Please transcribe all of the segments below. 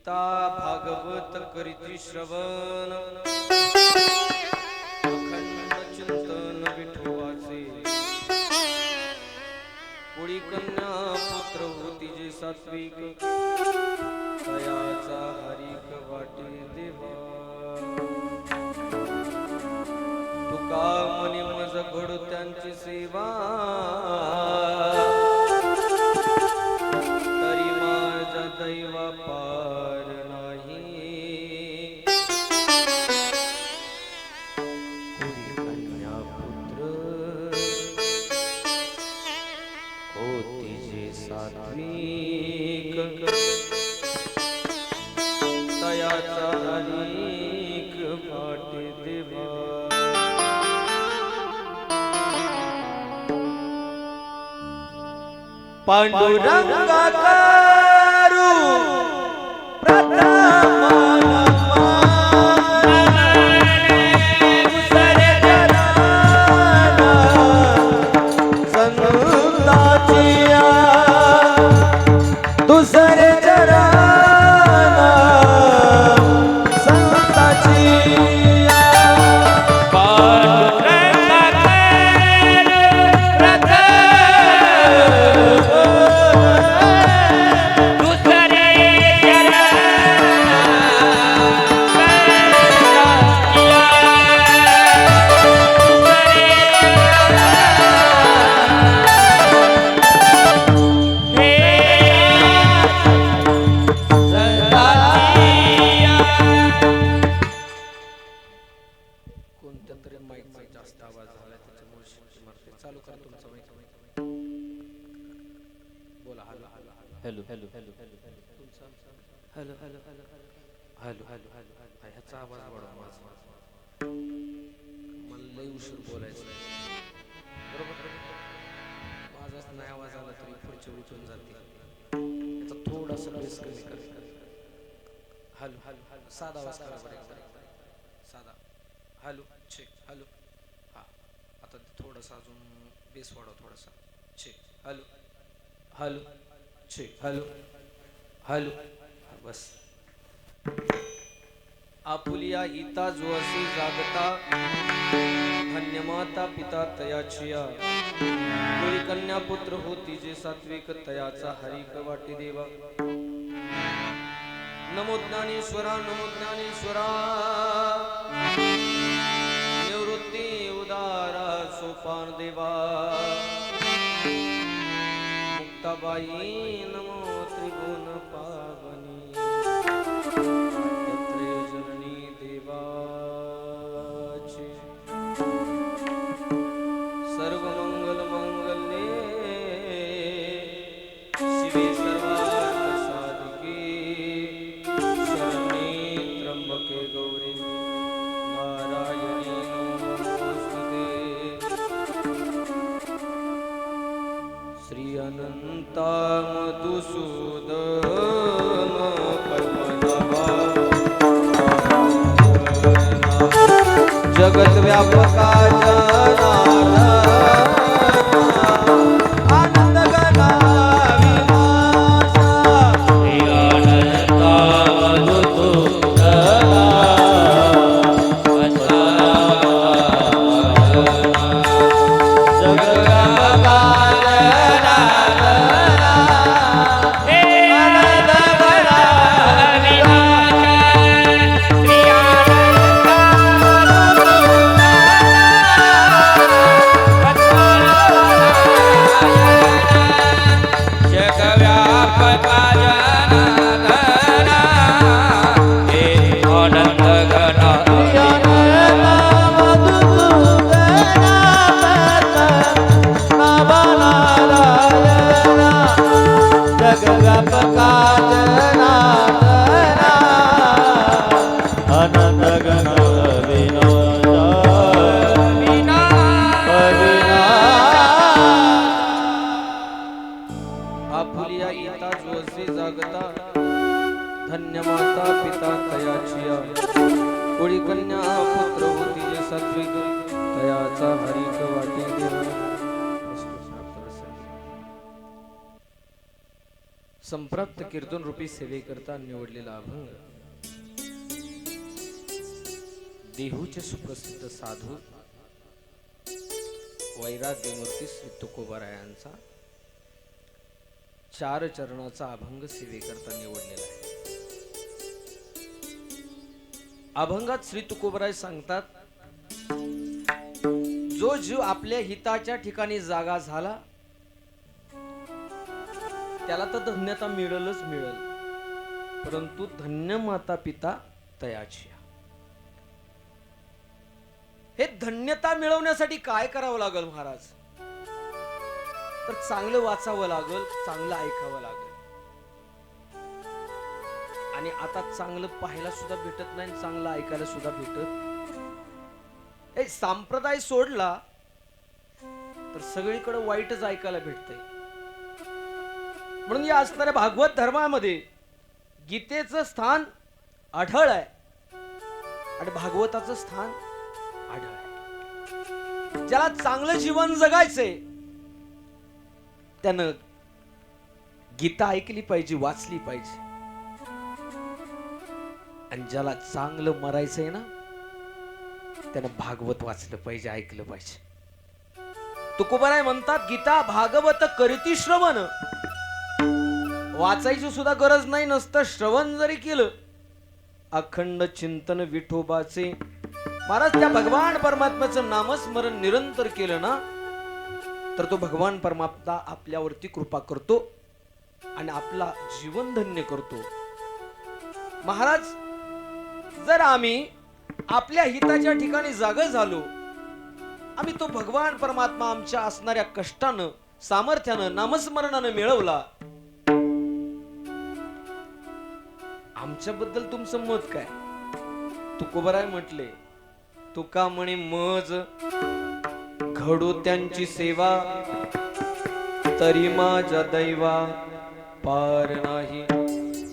गीता भागवत करीती श्रवण अखंड चिंतन विठोबाचे कुळी कन्या पुत्र होती जे सात्विक तयाचा हरिक वाटे देवा तुका मनी मज घडू त्यांची सेवा तरी माझ्या दैवा पार नाही कुळी कन्या पुत्र होती जे सात्विक तयाचा हरिक वाटे देवा पांडुरंगा करू प्रथम दुसरे hello hello hello hello hello hello hello hello ह्याचा आवाज वाढव माझा मला लई उशीर बोलायचं बरोबर माझाच नाही आवाज आला तरी पुढचे उठून जाते याचा थोडासा बेस कमी कर हॅलो हॅलो हॅलो साधा आवाज करा बरं साधा हॅलो चेक हॅलो हा आता थोडासा अजून बेस वाढव थोडासा check hello hello check hello hello बस आपुलिया हिता जो असे जागता धन्य माता पिता तयाचिया कोळी कन्या पुत्र होती जे सात्विक तयाचा हरिक वाटे देवा नमो ज्ञानेश्वरा निवृत्ती उदारा सोपान देवा मुक्ताबाई नमो त्रिभुवन पावनी त्रय जननी देवाची सर्व मंगल मंगल्ये शिवे सर्वार्थ साधिके शरण्ये त्र्यंबके गौरी नारायणी नमोस्तुते श्री अनंता मधुसूदन पद्मनाभा जगत व्यापका जनार्दन आनंद घना विनाशा श्री अनंता मधुसूदन जगत व्यापका धन्य माता पिता तयाचिया कोळी कन्या पुत्र होती जे सात्विक तयाचा हरिक वाटे देवा संप्राप्त कीर्तन रूपी सेवेकरता निवडलेला अभंग देहूचे सुप्रसिद्ध साधू वैराग्यमूर्ती श्री तुकोबारायांचा 4 चरणाचा अभंग सेवेकरता निवडलेला आहे. अभंगात श्री तुकोबाराय सांगतात, जो जीव आपल्या हिताच्या ठिकाणी जागा झाला त्याला तर धन्यता मिळेलच मिळेल, परंतु धन्य माता पिता तयाची. हे धन्यता मिळवण्यासाठी काय करावं लागेल महाराज? तर चांगलं वाचावं लागेल, चांगलं ऐकावं लागेल. आणि आता चांगलं पाहायला सुद्धा भेटत नाही, चांगलं ऐकायला सुद्धा भेटत. हे संप्रदाय सोडला तर सगळीकडे वाईटच ऐकायला भेटतंय. म्हणून या असणाऱ्या भागवत धर्मामध्ये गीतेचं स्थान आढळ आहे आणि भागवताचं स्थान आढळ आहे. ज्याला चांगलं जीवन जगायचंय त्यानं गीता ऐकली पाहिजे, वाचली पाहिजे. आणि ज्याला चांगलं मरायचंय ना त्यानं भागवत वाचलं पाहिजे, ऐकलं पाहिजे. तुकोबाराय म्हणतात, गीता भागवत करीती श्रवण. वाचायची सुद्धा गरज नाही, नसतं श्रवण जरी केलं अखंड चिंतन विठोबाचे महाराज त्या भगवान परमात्म्याचं नामस्मरण निरंतर केलं ना तर तो भगवान परमात्मा आपल्यावरती कृपा करतो आणि आपला जीवन धन्य करतो. महाराज, जर आम्ही आपल्या हिताच्या ठिकाणी जागा झालो, आम्ही तो भगवान परमात्मा आमच्या असणाऱ्या कष्टानं सामर्थ्यानं नामस्मरणानं मिळवला, आमच्याबद्दल तुमचं मत काय? तुकोबाराय म्हटले, तुका म्हणे मज घडो त्यांची सेवा, तरी माझ्या दैवा पार नाही.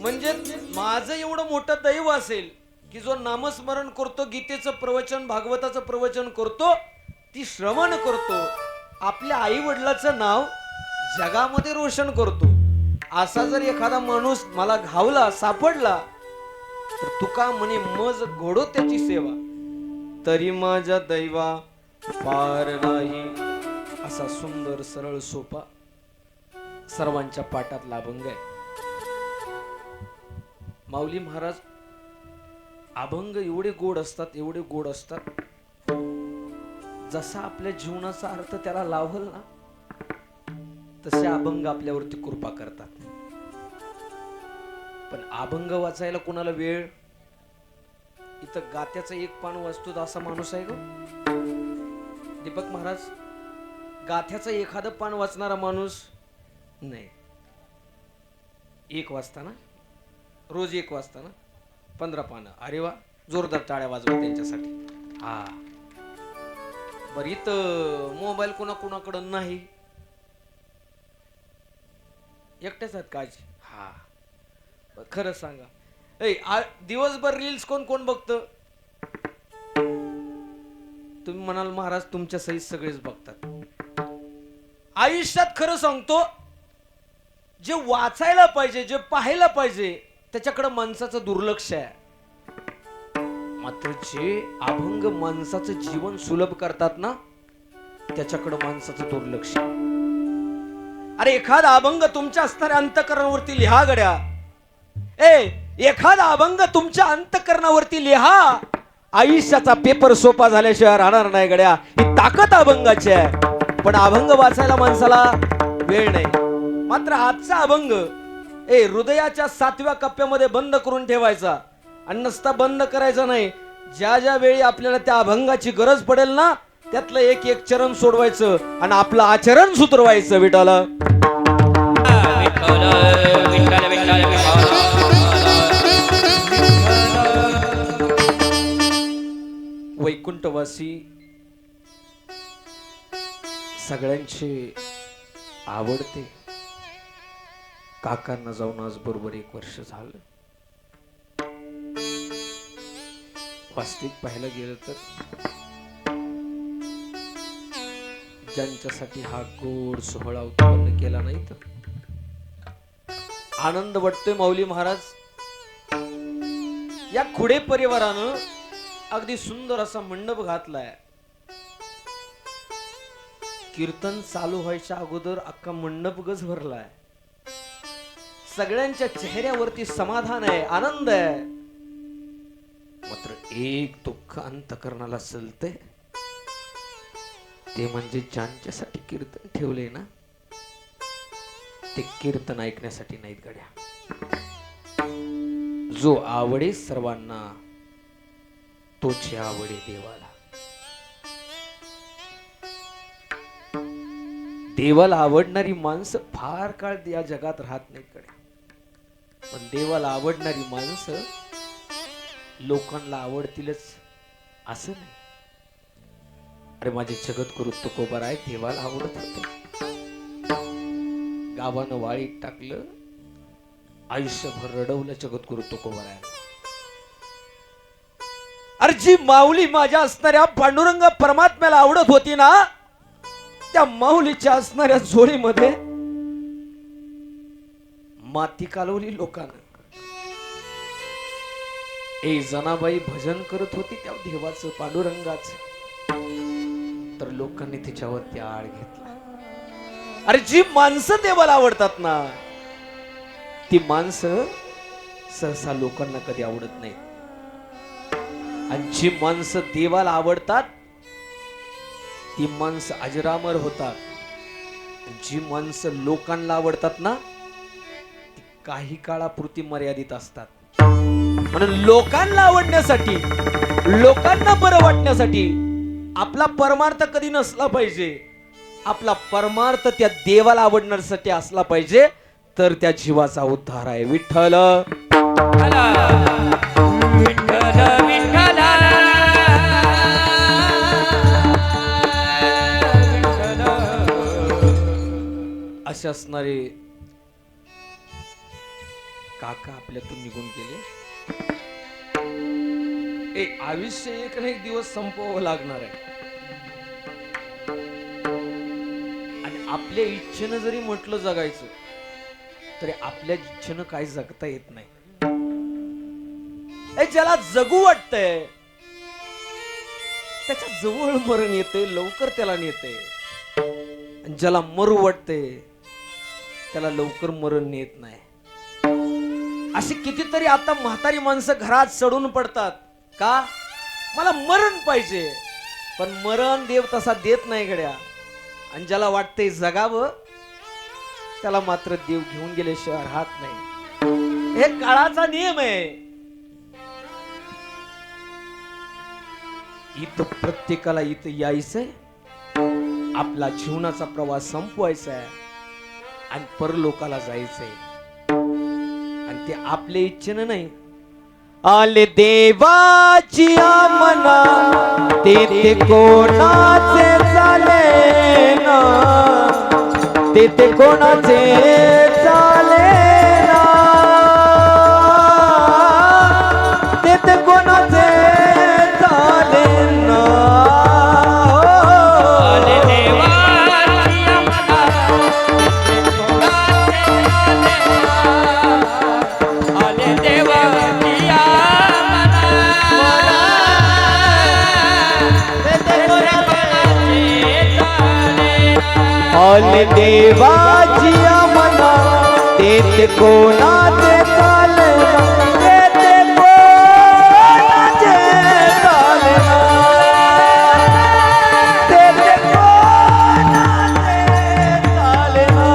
म्हणजे माझं एवढं मोठं दैव असेल की जो नामस्मरण करतो, गीतेचं प्रवचन भागवताचं प्रवचन करतो, ती श्रवण करतो, आपल्या आई वडिलाचं नाव जगामध्ये रोशन करतो, असा जर एखादा माणूस मला घावला सापडला तर तुका म्हणे मज घोडो त्याची सेवा, तरी माझ्या दैवा पार नाही. असा सुंदर सरळ सोपा सर्वांच्या पाठातला अभंग आहे. माऊली महाराज अभंग एवढे गोड असतात, एवढे गोड असतात, जसा आपल्या जीवनाचा अर्थ त्याला लावल ना तसे अभंग आपल्यावरती कृपा करतात. पण अभंग वाचायला कोणाला वेळ? इथं गात्याचं एक पान वाचतो असा माणूस आहे का दीपक महाराज? गाथ्याचं एखादं पान वाचणारा माणूस नाही. एक वाजता ना, रोज एक वाजता ना 15 पानं. अरे वा, जोरदार टाळ्या वाजवा त्यांच्यासाठी. हा बरी तर मोबाईल कोणाकोणाकडं नाही, एकट्याच आहेत काळजी. हा खरं सांगा, दिवसभर रील्स कोण कोण बघतं? तुम्ही म्हणाल महाराज तुमच्या सहित सगळेच बघतात. आयुष्यात खरं सांगतो, जे वाचायला पाहिजे, जे पाहायला पाहिजे त्याच्याकडे माणसाचं दुर्लक्ष आहे. मात्र जे अभंग माणसाचं जीवन सुलभ करतात ना त्याच्याकडे माणसाचं दुर्लक्ष. अरे एखादा अभंग तुमच्या असणाऱ्या अंतःकरणावरती लिहा गड्या. एखादा अभंग तुमच्या अंतःकरणावरती लिहा. आयुष्याचा पेपर सोपा झाल्याशिवाय राहणार नाही गड्या. ही ताकद अभंगाची आहे. पण अभंग वाचायला माणसाला वेळ नाही. मात्र आजचा अभंग हृदयाच्या 7व्या कप्प्यामध्ये बंद करून ठेवायचा आणि नसता बंद करायचा नाही. ज्या ज्या वेळी आपल्याला त्या अभंगाची गरज पडेल ना त्यातलं एक एक चरण सोडवायचं आणि आपलं आचरण सुधरवायचं. विठाला वैकुंठवासी सगळ्यांचे आवडते काकांना जाऊन आज बरोबर 1 वर्ष झालं. वास्तविक पाहायला गेलं तर ज्यांच्यासाठी हा गोड सोहळा उत्पन्न केला नाही तर आनंद वाटतोय माऊली महाराज. या खुडे परिवारानं अगदी सुंदर असा मंडप घातलाय. कीर्तन चालू व्हायच्या अगोदर अख्खा मंडप गज भरलाय. सगळ्यांच्या चेहऱ्यावरती समाधान आहे, आनंद आहे. मात्र एक दुःख अंतकरणाला सलते, ते म्हणजे ज्यांच्यासाठी कीर्तन ठेवले ना, ते कीर्तन ऐकण्यासाठी नाहीत गड्या. जो आवडे सर्वांना तोचे आवडे देवाला. देवाला आवडणारी माणसं फार काळ या जगात राहत नाहीत कडे, पण देवाला आवडणारी माणसं लोकांना आवडतीलच असं नाही. अरे माझे जगद्गुरु तुकोबाराय देवाला आवडत होते. गावानं वाळीत टाकलं, आयुष्यभर रडवलं जगद्गुरु तुकोबाराय. अरे जी माऊली माझ्या असणाऱ्या पांडुरंग परमात्म्याला आवडत होती ना, त्या माऊलीच्या असणाऱ्या झोळीमध्ये माती कालवली लोकांना. ए जनाबाई भजन करत होती त्या देवाचं पांडुरंगाचं, तर लोकांनी तिच्यावरती आळ घेतला. अरे जी माणसं देवाला आवडतात ना, ती माणसं सहसा लोकांना कधी आवडत नाहीत. आणि जी माणसं देवाला आवडतात ती माणसं अजरामर होतात. जी माणसं लोकांना आवडतात ना, ती काही काळापुरती मर्यादित असतात. म्हणून लोकांना आवडण्यासाठी, लोकांना बरं वाटण्यासाठी आपला परमार्थ कधी नसला पाहिजे. आपला परमार्थ त्या देवाला आवडण्यासाठी असला पाहिजे, तर त्या जीवाचा उद्धार आहे. विठ्ठल असे असणारे काका आपल्यातून निघून गेले. आयुष्य एक ना एक दिवस संपवावं लागणार आहे. आणि आपल्या इच्छेनं जरी म्हटलं जगायचं, तरी आपल्या इच्छेनं काही जगता येत नाही. ज्याला जगू वाटतंय त्याच्या जवळ मरण येते, लवकर त्याला नेते. ज्याला मरू वाटते त्याला लवकर मरण नेत नाही. अशी कितीतरी आता म्हातारी माणसं घरात चढून पडतात का, मला मरण पाहिजे, पण मरण देव तसा देत नाही गड्या. आणि ज्याला वाटतंय जगावं त्याला मात्र देव घेऊन गेल्याशिवाय राहत नाही. हे काळाचा नियम आहे. इथं प्रत्येकाला इथं यायचंय, आपला जीवनाचा प्रवास संपवायचा आहे आणि परलोकाला जायचंय. आणि ते आपल्या इच्छेनं नाही. आले देवाची मना ते कोणाचे चाले ना, ते कोणाचे चाले ना, ते कोणाचे चाले ना. आले देवाची मना आले देवाची आले देवाची मना ते कोणाचे चाले ना, ते कोणाचे चाले ना, ते कोणाचे चाले ना.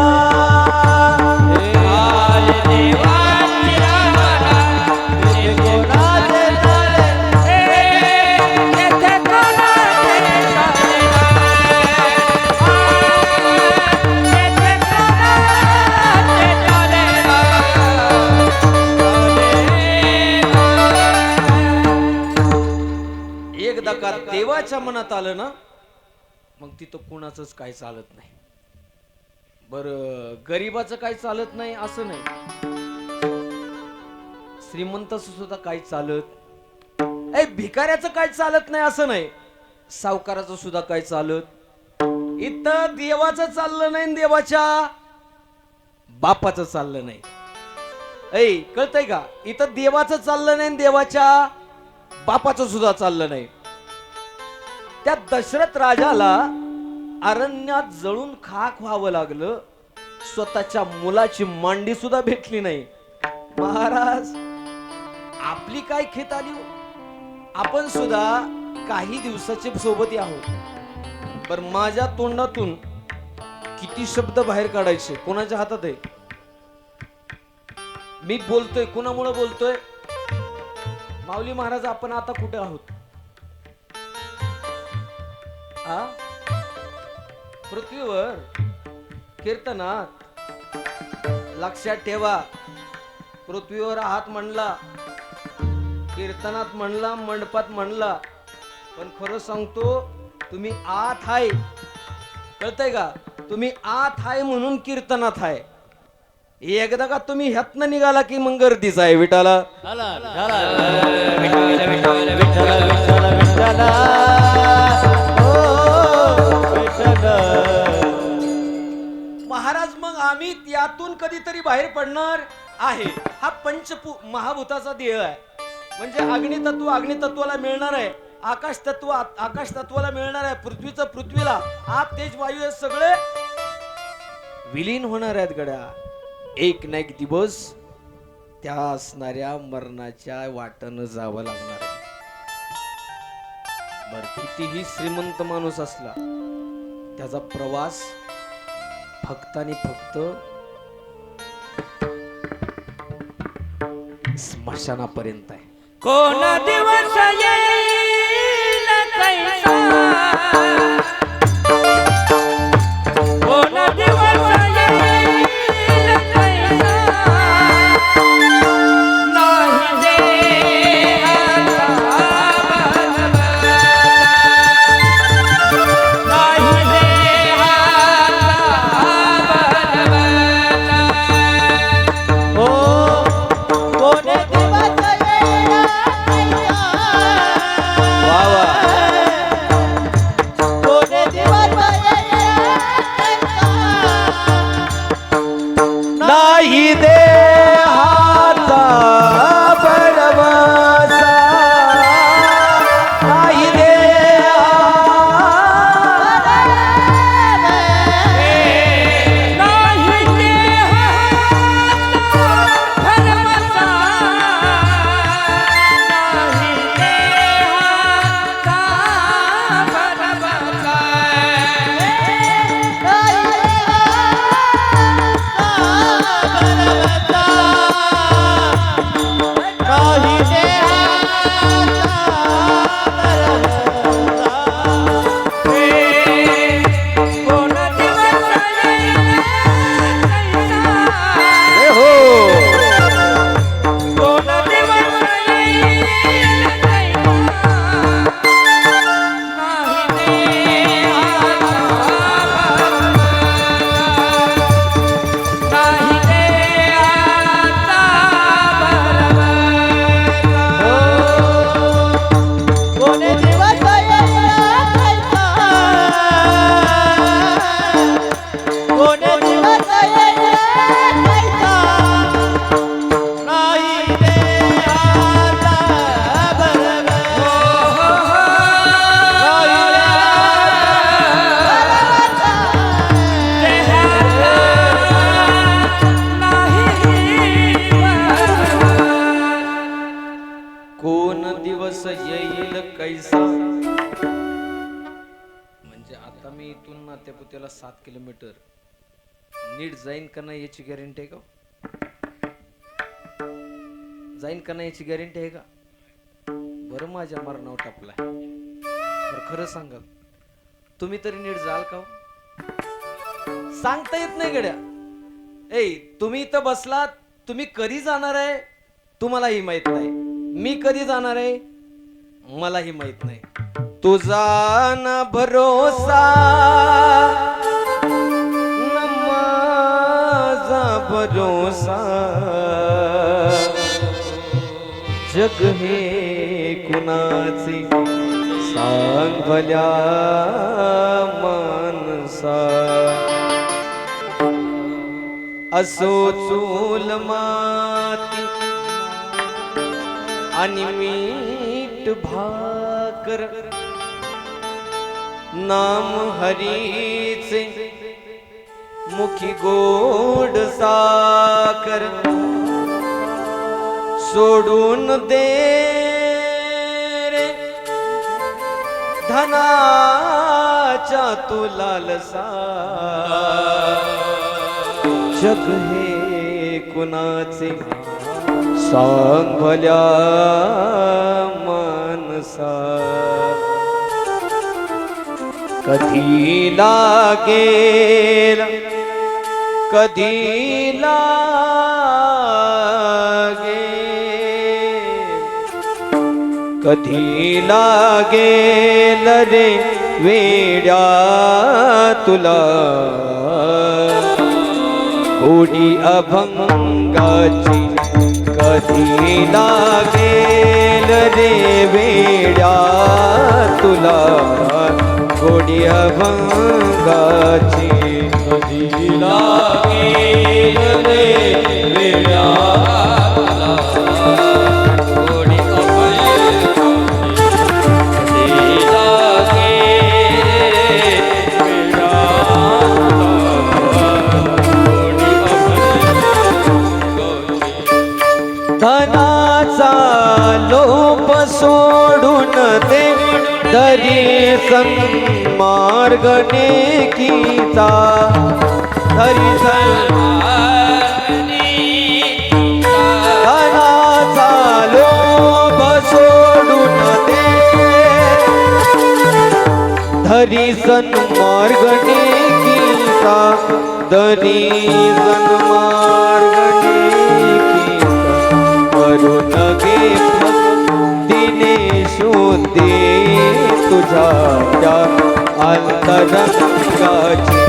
आले देवाची मना ते कोणाचे चाले ना, ते कोणाचे चाले ना. एकदा का देवाच्या मनात आलं ना, मग तिथं कुणाचंच काय चालत नाही. बरं गरीबाचं काय चालत नाही असं नाही, श्रीमंताचं सुद्धा काय चालत, भिकाऱ्याचं काय चालत नाही असं नाही, सावकाराचं सुद्धा काय चालत. इथं देवाचं चाललं नाही, देवाच्या बापाचं चाललं नाही. ऐ कळतंय का, इथं देवाचं चाललं नाही, देवाच्या बापाचं सुद्धा चाललं नाही. त्या दशरथ राजाला अरण्यात जळून खाक व्हावं लागलं, स्वतःच्या मुलाची मांडी सुद्धा भेटली नाही. महाराज आपली काय खेत आली हो? आपण सुद्धा काही दिवसाचे सोबती आहोत. बर माझ्या तोंडातून किती शब्द बाहेर काढायचे कोणाच्या हातात आहे? मी बोलतोय कोणामुळे बोलतोय? माऊली महाराज आपण आता कुठे आहोत? पृथ्वीवर कीर्तनात. लक्षात ठेवा, पृथ्वीवर आहात म्हणला, कीर्तनात म्हणला, मंडपात म्हणला, पण खरं सांगतो तुम्ही आत आहे. कळतंय का? तुम्ही आत आहे म्हणून कीर्तनात आहे. एकदा का तुम्ही ह्यातनं निघाला की मग गर्दीच आहे. विठाला महाराज, मग आम्ही त्यातून कधीतरी बाहेर पडणार आहे. हा महाभूताचा देह आहे. म्हणजे अग्नितत्व अग्नितत्वाला मिळणार आहे, आकाश तत्व आकाश तत्वाला मिळणार आहे, पृथ्वीचं पृथ्वीला, आप तेज वायू हे सगळे विलीन होणार आहेत. गड्या एक ना एक दिवस त्या असणाऱ्या मरणाच्या वाटेनं जावं लागणार आहे. बर कितीही श्रीमंत माणूस असला, त्याचा प्रवास फक्त आणि फक्त स्मशानापर्यंत आहे. कोण दिवस येईल कैसा, कोण दिवस येईल कैसा, नाही देहाचा बलबला, नाही देहाचा बलबला. हो कोण दिवस येईल कैसा, वा वा. कोण दिवस येईल कैसा, नाही देहाचा बळवसा, नाही नाही देहाचा भरवसा, नाही देहाचा भरवसा. नाही देहाचा कोण दिवस येईल कैसा, हो. कोण दिवस येईल कैसा, नाही देहाचा भरवसा, नाही देहाचा भरवसा. कोण दिवस येईल कैसा, कोण दिवस येईल कैसा, नाही देहाचा भरवसा, कोण दिवस येईल कैसा. म्हणजे आता मी इथून नात्यापुत्याला 7 किलोमीटर नीट जाईन का नाही याची गॅरंटी आहे का? जाईन का नाही याची गॅरंटी आहे का? बरं माझ्या मरणावर टापलाय. बरं खरं सांगा, तुम्ही तरी नीट जाल का? सांगता येत नाही गड्या. तुम्ही इथं बसलात, तुम्ही कधी जाणार आहे तुम्हालाही माहित नाही, मी कधी जाणार आहे मलाही माहित नाही. तुझा ना भरोसा न माझा भरोसा, जग हे कुणाचे सांग भल्या माणसा. असो चूल माती आणि मीठ भाकर नाम हरीचे मुखी गोड साकर सोडून दे रे धनाच्या तू लालसा जग हे कुणाचे सांग भल्या मनसा कधी लागेल कधी लागेल कधी लागेल रे वेड्या तुला गोडी अभंगाची कधी लागेल रे वेड्या तुला गोडी अभंगाची कधी लागेल रे वेड्या तुला गोडी अभंगाची कधी लागेल वेड्या धनाचा लोभ सोडून दे दरी सन्मार्ग नेकीचा धरी धनाचा लोभ सोडून दे धरी सन्मार्ग नेकीचा दरी सन्मार्ग करून गे दिने शोधे तुझ्या त्या अंतरंगाची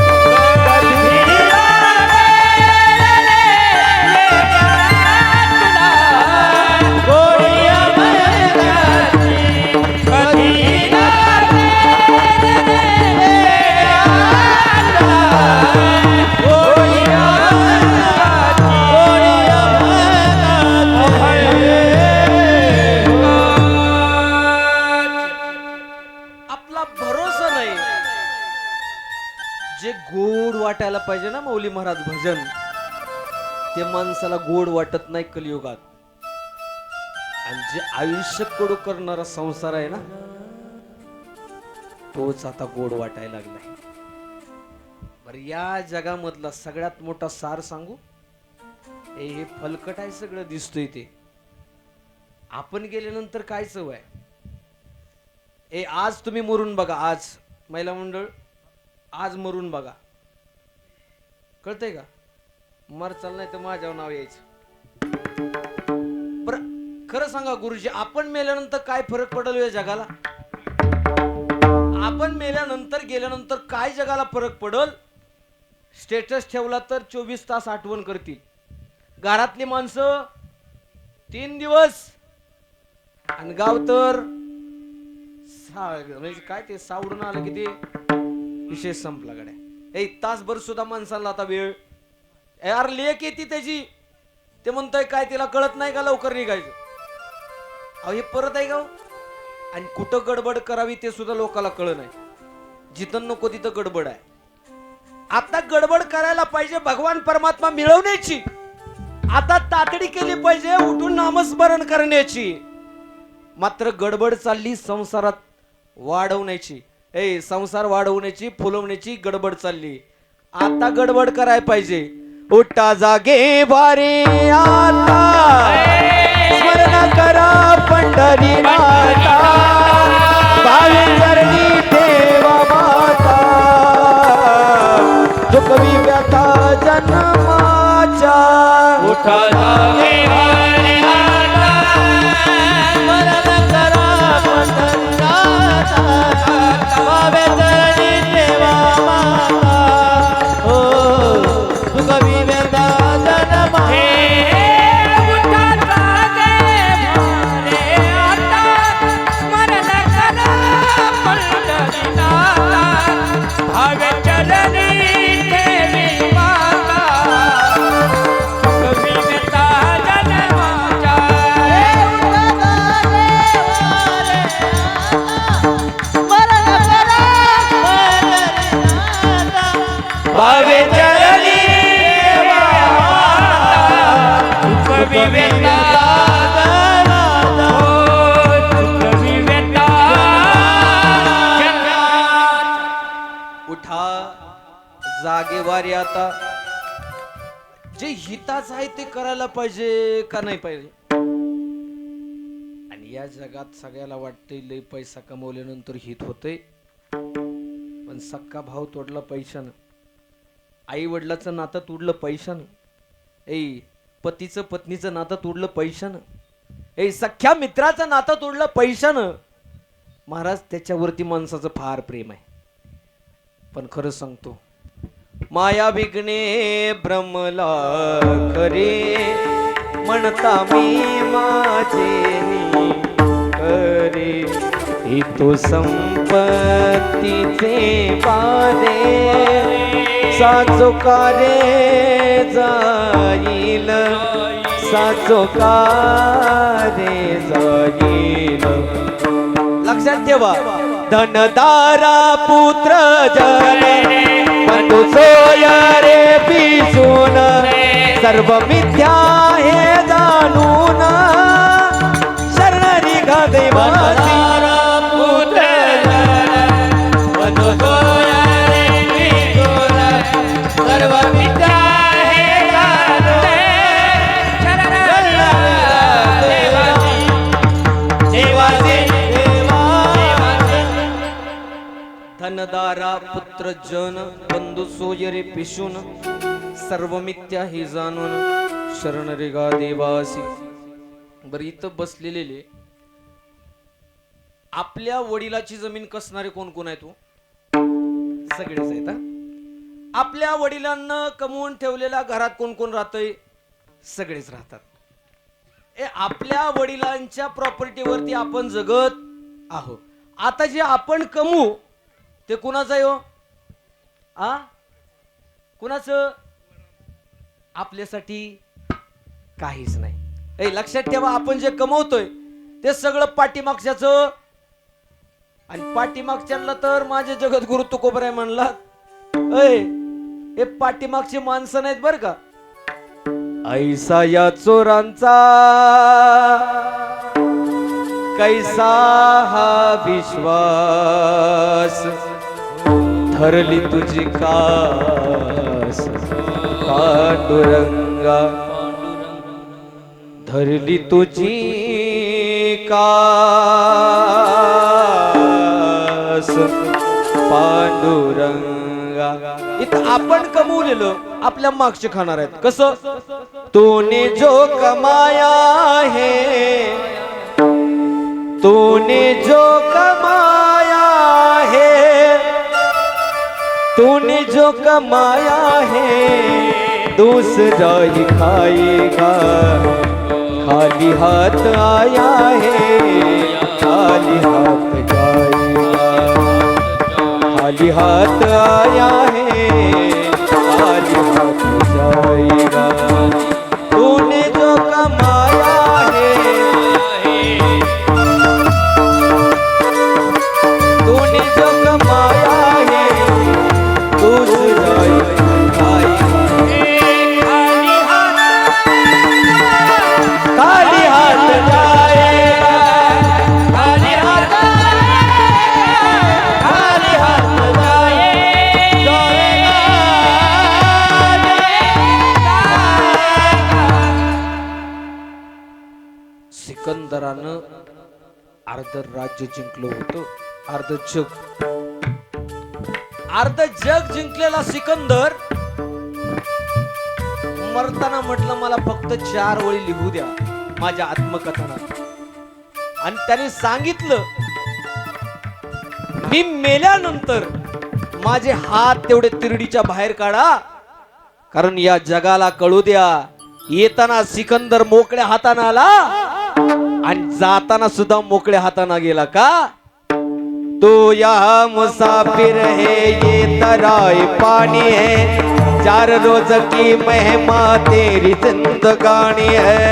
जे गोड वाटायला पाहिजे ना मौली महाराज भजन ते माणसाला गोड वाटत नाही कलियुगात आणि जे आयुष्य कडू करणारा संसार आहे ना तोच आता गोड वाटायला लागलाय बरं या जगामधला सगळ्यात मोठा सार सांगू हे फलकट आहे सगळं दिसतोय ते आपण गेल्यानंतर काय चव आहे आज तुम्ही मरून बघा आज महिला मंडळ आज मरून बघा कळतंय का मर चाल नाही तर माझ्यावर नाव यायचं बरं खरं सांगा गुरुजी आपण मेल्यानंतर काय फरक पडेल या जगाला आपण मेल्यानंतर गेल्यानंतर काय जगाला फरक पडेल स्टेटस ठेवला तर 24 तास आठवण करतील घरातली माणसं 3 दिवस आणि गाव तर म्हणजे काय ते सावरून आलं की ते विषय संपला गड्या तासभर सुद्धा माणसाला आता वेळ यार लेक येते त्याची ते म्हणतोय काय तिला कळत नाही का लवकर निघायचं अहो हे परत आहे का आणि कुठं गडबड करावी ते सुद्धा लोकांना कळ नाही जिथं नको तिथं गडबड आहे आता गडबड करायला पाहिजे भगवान परमात्मा मिळवण्याची आता तातडी केली पाहिजे उठून नामस्मरण करण्याची मात्र गडबड चालली संसारात वाढवण्याची संसार वाढवण्याची फुलवण्याची गडबड चालली आता गडबड करायला पाहिजे उठा जागे वारे आता स्मरण करा पंढरीनाथा भावी चरणी देवा माता दुखवी व्यथा जन्माच्या उठा जागे वारे आता स्मरण करा पंढरीनाथा भावी चरणी देवा माता हो दुखवी व्यथा विवेता विवेता उठा जागेवारी आता. जे हिताच आहे ते करायला पाहिजे का नाही पाहिजे. आणि या जगात सगळ्याला वाटतंय लय पैसा कमवल्यानंतर हित होतंय, पण सक्का भाव तोडला पैशानं, आई वडिलाचं नातं तोडलं पैशानं, पतीचं पत्नीचं नातं तोडलं पैशानं, सख्या मित्राचं नातं तोडलं पैशानं. महाराज त्याच्यावरती माणसाचं फार प्रेम आहे. पण खरं सांगतो, माया विघ्ने भ्रमला खरे, म्हणता मी माझे करे, ही तो संपत्तीचे पारे, साचो कारे जाईल, साचो कारे जाईल. लक्षात ठेवा, धनदारा पुत्र जने, बंधू सोय रे पिसून, सर्व मिथ्या हे जाणून, शरणरी गा देवासी. पुत्र बंधू सोय रे पिसून, सर्व मिथ्या हे जाणून, शरणरी गा देवासी. देवासी धनदारा पुत्र जन, बंधू सोयरे पिशून, सर्व मिथ्या हे जाणून, शरण रे गा देवासी. बर इथं बसलेले आपल्या वडिलाची जमीन कसणारे कोण कोण आहेत? सगळेच आहेत. आपल्या वडिलांना कमवून ठेवलेल्या घरात कोण कोण राहतंय? सगळेच राहतात. आपल्या वडिलांच्या प्रॉपर्टीवरती आपण जगत आहोत. आता जे आपण कमवू ते कुणाचं आहे हो? कुणाचं? आपल्यासाठी काहीच नाही. लक्षात ठेवा, आपण जे कमवतोय ते सगळं पाठीमागच्याचं. आणि पाठीमागच्यांना तर माझे जगद्गुरु तुकोबराय म्हणला, हे पाठीमागची माणसं नाहीत बर का. ऐसा या चोरांचा कैसा हा विश्वास, धरली तुझी कास पांडुरंगा, धरली तुझी कास पांडुरंगा. इथं आपण कमवलेलं आपल्या मागचे खाणार आहेत. कसं? तूने जो कमाया है, तूने जो कमाया है, तूने जो कमाया है, दूसरा ही खाएगा. खाली हाथ आया है, खाली हाथ जाएगा. खाली हाथ आया है, खाली हाथ जाएगा. तूने जो कमाया है, तूने जो कमाया है, दूसरा ही खाएगा. खाली हाथ जाएगा, खाली हाथ, खाली हाथ जाएगा. सिकंदरानं अर्ध राज्य जिंकलं होतं, अर्ध जग जिंकलेला सिकंदर मरताना म्हटलं, मला फक्त 4 ओळी लिहू द्या माझ्या आत्मकथनात. आणि त्याने सांगितलं, मी मेल्यानंतर माझे हात तेवढे तिरडीच्या बाहेर काढा, कारण या जगाला कळू द्या, येताना सिकंदर मोकळ्या हाताने आला आणि जाताना सुद्धा मोकळ्या हाताने गेला का. तो यहाँ मुसाफिर है, ये तराई पानी है, 4 रोज की महिमा तेरी जिंदगानी है.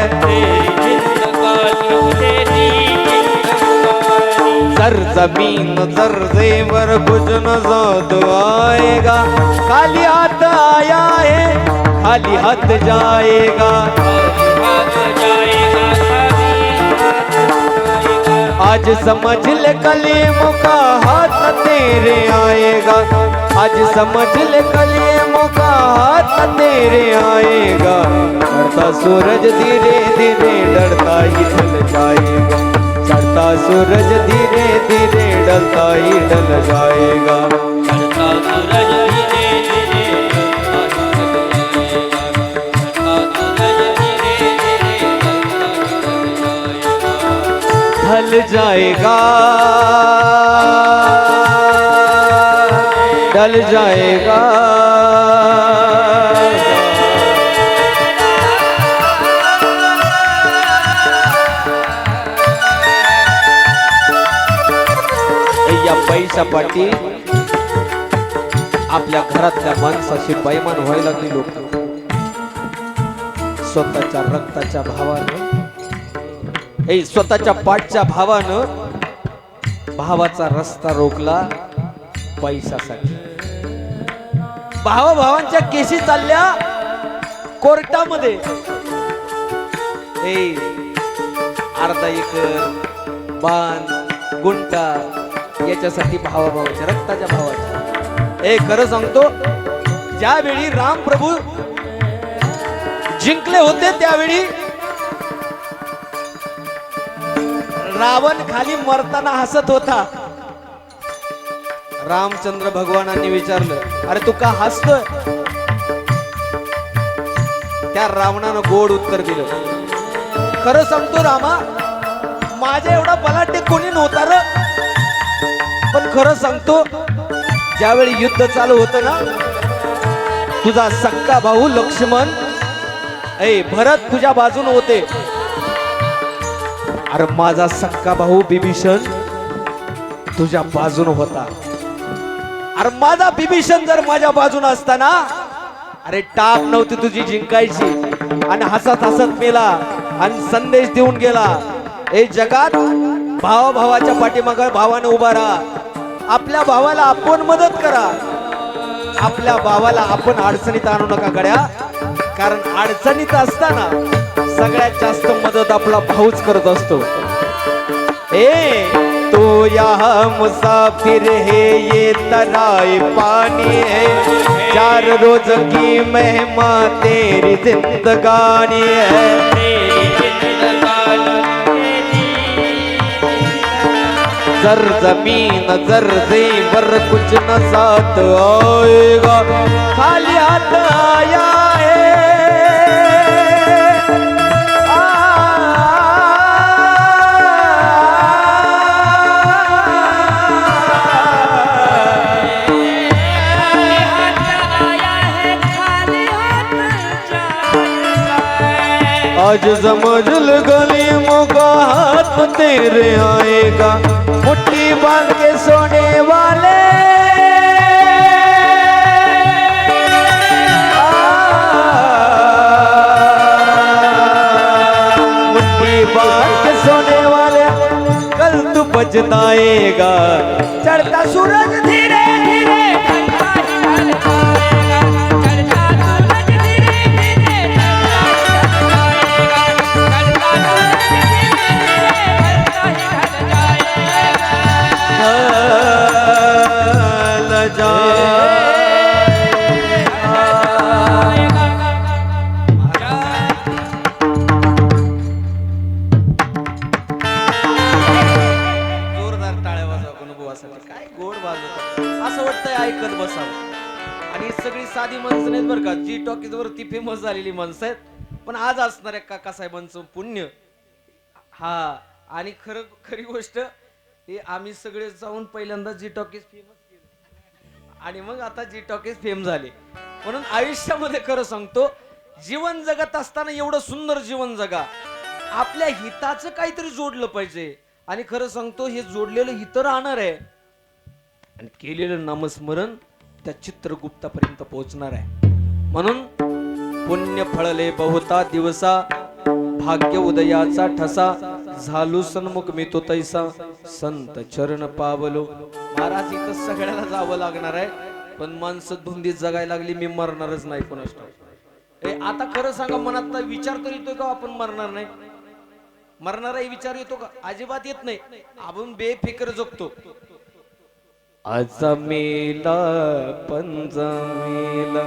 जर जमीन जर जेवर कुछ न ज़ाद आएगा, खाली हाथ आया है, खाली हाथ जाएगा. आज समझ ले कलीमों का हाथ तेरे आएगा, आज समझ ले कलीमों का हाथ तेरे आएगा। चढ़ता सूरज धीरे धीरे डरता ही ढल जाएगा, चढ़ता सूरज धीरे धीरे डलता ही ढल जाएगा। चढ़ता सूरज धीरे धीरे ढल जाएगा, ढल जाएगा। या पैशापाठी आपल्या घरातल्या माणसाशी बैमान व्हायला लागली लोक, स्वतःच्या रक्ताच्या भावानं, स्वतःच्या पाठच्या भावानं भावाचा रस्ता रोखला पैशासाठी। भावाभावांच्या केशी चालल्या कोर्टामध्ये, अर्धा एकर बाण गुंटा याच्यासाठी भावाभावाच्या रक्ताच्या भावाच्या। खरं सांगतो, ज्यावेळी राम प्रभू जिंकले होते त्यावेळी रावण खाली मरताना हसत होता। रामचंद्र भगवानांनी विचारलं, अरे तू का हसतोय? त्या रावणानं गोड उत्तर दिलं, खरं सांगतो रामा, माझ्या एवढा बलाढ्य कोणी नव्हता र, पण खरं सांगतो, ज्यावेळी युद्ध चालू होतं ना, तुझा सक्का भाऊ लक्ष्मण भरत तुझ्या बाजून होते, अरे माझा सक्का भाऊ बिभीषण तुझ्या बाजून होता। अरे माझा बिभीषण जर माझ्या बाजून असताना, अरे टाप नव्हती तुझी जिंकायची, आणि हसत हसत मेला आणि संदेश देऊन गेला, जगात भावा भावाच्या पाठीमागे भावाने उभा राहा, आपल्या भावाला आपण मदत करा, आपल्या भावाला आपण अडचणीत आणू नका गड्या, कारण अडचणीत असताना सगळ्यात जास्त मदत आपला भाऊच करत असतो। तो यहाँ मुसाफिर है, ये तराई पानी है, 4 रोज की मेहमा तेरी जिंदगानी है। जर जमीन जर जेवर कुछ न साथ आएगा, खाली हाथ आया है। आज समझ ल गलीमों का हाथ तेरे आएगा, मुट्ठी बांध के सोने वाले, मुट्ठी बांध के सोने वाले, कल तू पछताएगा। चढ़ता सूरज धीरे धीरे साधी माणसं नाहीत बरं का, जी टॉकीज वरती फेमस झालेली माणसं आहेत, पण आज असणाऱ्या काकासाहेबांचं पुण्य हा। आणि खरी गोष्ट, हे आम्ही सगळे जाऊन पहिल्यांदा जी टॉकीज फेमस केलं आणि मग आता जी टॉकीज फेम झाले। म्हणून आयुष्यामध्ये खरं सांगतो, जीवन जगत असताना एवढं सुंदर जीवन जगा, आपल्या हिताचं काहीतरी जोडलं पाहिजे। आणि खरं सांगतो, हे जोडलेलं हित राहणार आहे आणि केलेलं नामस्मरण त्या चित्रगुप्तापर्यंत पोहोचणार आहे। म्हणून पुण्य फळले बहुता दिवसा, भाग्य उदयाचा ठसा, झालू सन्मुख मी तो तैसा, संत चरण पावलो। महाराज, इथं सगळ्याला जावं लागणार आहे, पण माणसं धुंदीत जगायला लागली, मी मरणारच नाही कोणाष्ट। आता खरं सांगा, मनात विचार तर येतोय का आपण मरणार नाही? मरणाराही विचार येतो का? अजिबात येत नाही. आपण बेफिकर जगतो. अजमेला पंजमेला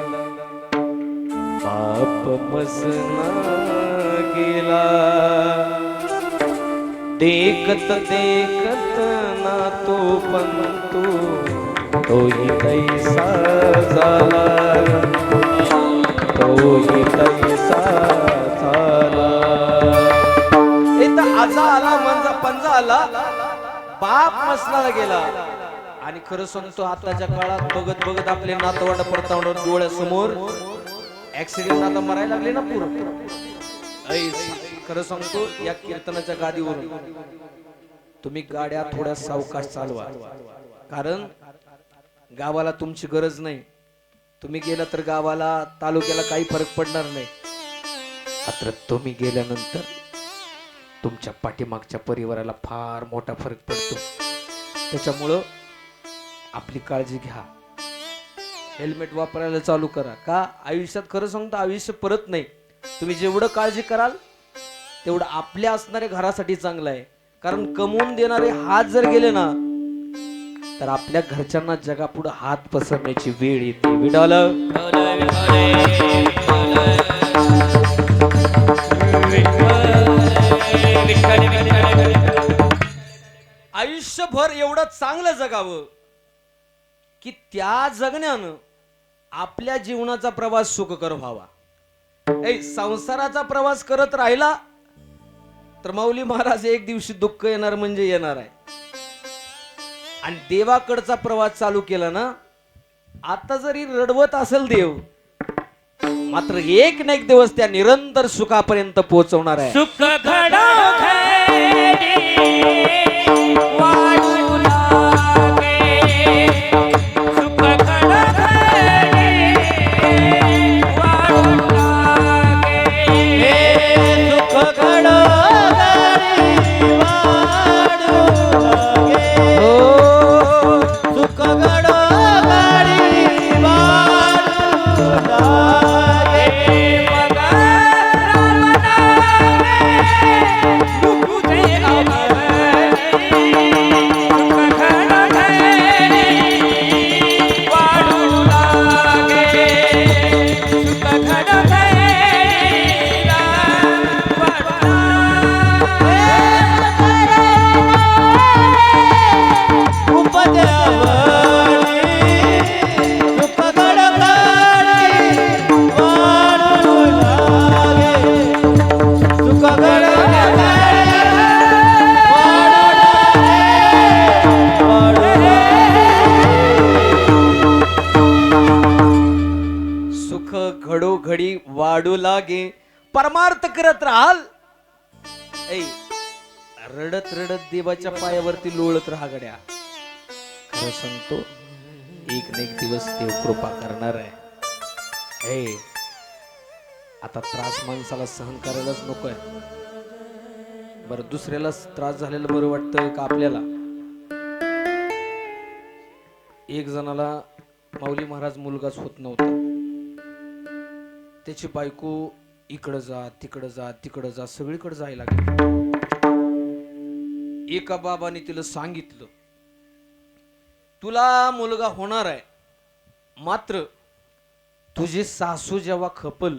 बाप मसना गेला, देखत देखत ना तो पंतू तोही तैसा झाला, तोही तैसा झाला. इथं आजा आला म्हणजे पंजा आला, बाप मसनाला गेला. आणि खरं सांगतो आताच्या काळात बघत बघत आपले नातवंड परतवंड डोळ्यासमोर ऍक्सिडेंट आता मरायला लागले ना पूर्ण. खरं सांगतो या कीर्तनाच्या गादीवरून तुम्ही गाड्या थोड्या सावकाश चालवा, कारण गावाला तुमची गरज नाही. तुम्ही गेला तर गावाला तालुक्याला काही फरक पडणार नाही. मात्र तुम्ही गेल्यानंतर तुमच्या पाठीमागच्या परिवाराला फार मोठा फरक पडतो. त्याच्यामुळं आपली काळजी घ्या. हेल्मेट वापरायला चालू करा. का? आयुष्यात खरं सांगतो आयुष्य परत नाही. तुम्ही जेवढं काळजी कराल तेवढं आपल्या असणाऱ्या घरासाठी चांगलं आहे. कारण कमवून देणारे हात जर गेले ना तर आपल्या घरच्यांना जगापुढे हात पसरण्याची वेळ येते. विडाल आयुष्यभर एवढं चांगलं जगावं की त्या जगण्यानं आपल्या जीवनाचा प्रवास सुखकर व्हावा. संसाराचा प्रवास करत राहिला तर माऊली महाराज एक दिवशी दुःख येणार म्हणजे येणार आहे. आणि देवाकडचा प्रवास चालू केला ना, आता जरी रडवत असेल देव, मात्र एक ना एक दिवस त्या निरंतर सुखापर्यंत पोहोचवणार आहे. सुख वाढू लागे, सुख वाढू लागे, सुख घडोघडी वाढू लागे, सुख घडोघडी वाढू लागे. घडोघडी वाढू लागे. परमार्थ करत राहाल. रडत रडत देवाच्या पायावरती लोळत राहा गड्या. खरं सांगतो एक ना एक दिवस देव कृपा करणार आहे. आता त्रास माणसाला सहन करायलाच नकोय. बरं दुसऱ्याला त्रास झालेला बरं वाटतं का आपल्याला? एक जणाला माऊली महाराज मुलगाच होत नव्हता. त्याची बायको इकडं जा तिकडं जा तिकडं जा सगळीकडे जायला लागली. एका बाबाने तिला सांगितलं, तुला मुलगा होणार आहे, मात्र तुझी सासू जेव्हा खपल,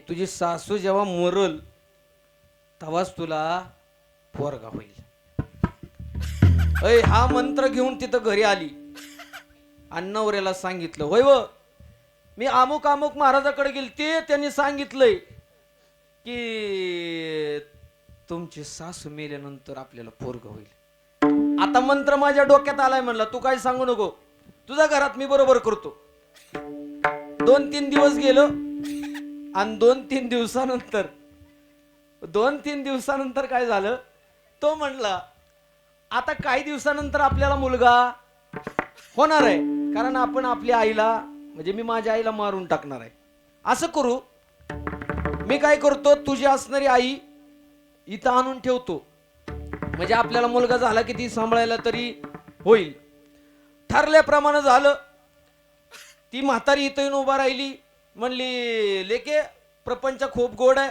तुझी सासू जेव्हा मरल तेव्हाच तुला पोरगा होईल. हा मंत्र घेऊन तिथं घरी आली आणि नवऱ्याला सांगितलं, होय व मी अमुक अमुक महाराजाकडे गेलते, त्यांनी सांगितलंय की तुमची सासू मेल्यानंतर आपल्याला पोरग होईल. आता मंत्र माझ्या डोक्यात आलाय, म्हणला तू काय सांगू नको, तुझ्या घरात मी बरोबर करतो. 2-3 दिवस गेलो आणि 2-3 दिवसानंतर काय झालं, तो म्हणला आता काही दिवसानंतर आपल्याला मुलगा होणार आहे, कारण आपण आपल्या आईला म्हणजे मी माझ्या आईला मारून टाकणार आहे. असं करू, मी काय करतो, तुझी असणारी आई इथं आणून ठेवतो, म्हणजे आपल्याला मुलगा झाला की ती सांभाळायला तरी होईल. ठरल्याप्रमाणे झालं. ती म्हातारी इथं येऊन उभा राहिली, म्हणली लेके प्रपंच खूप गोड आहे,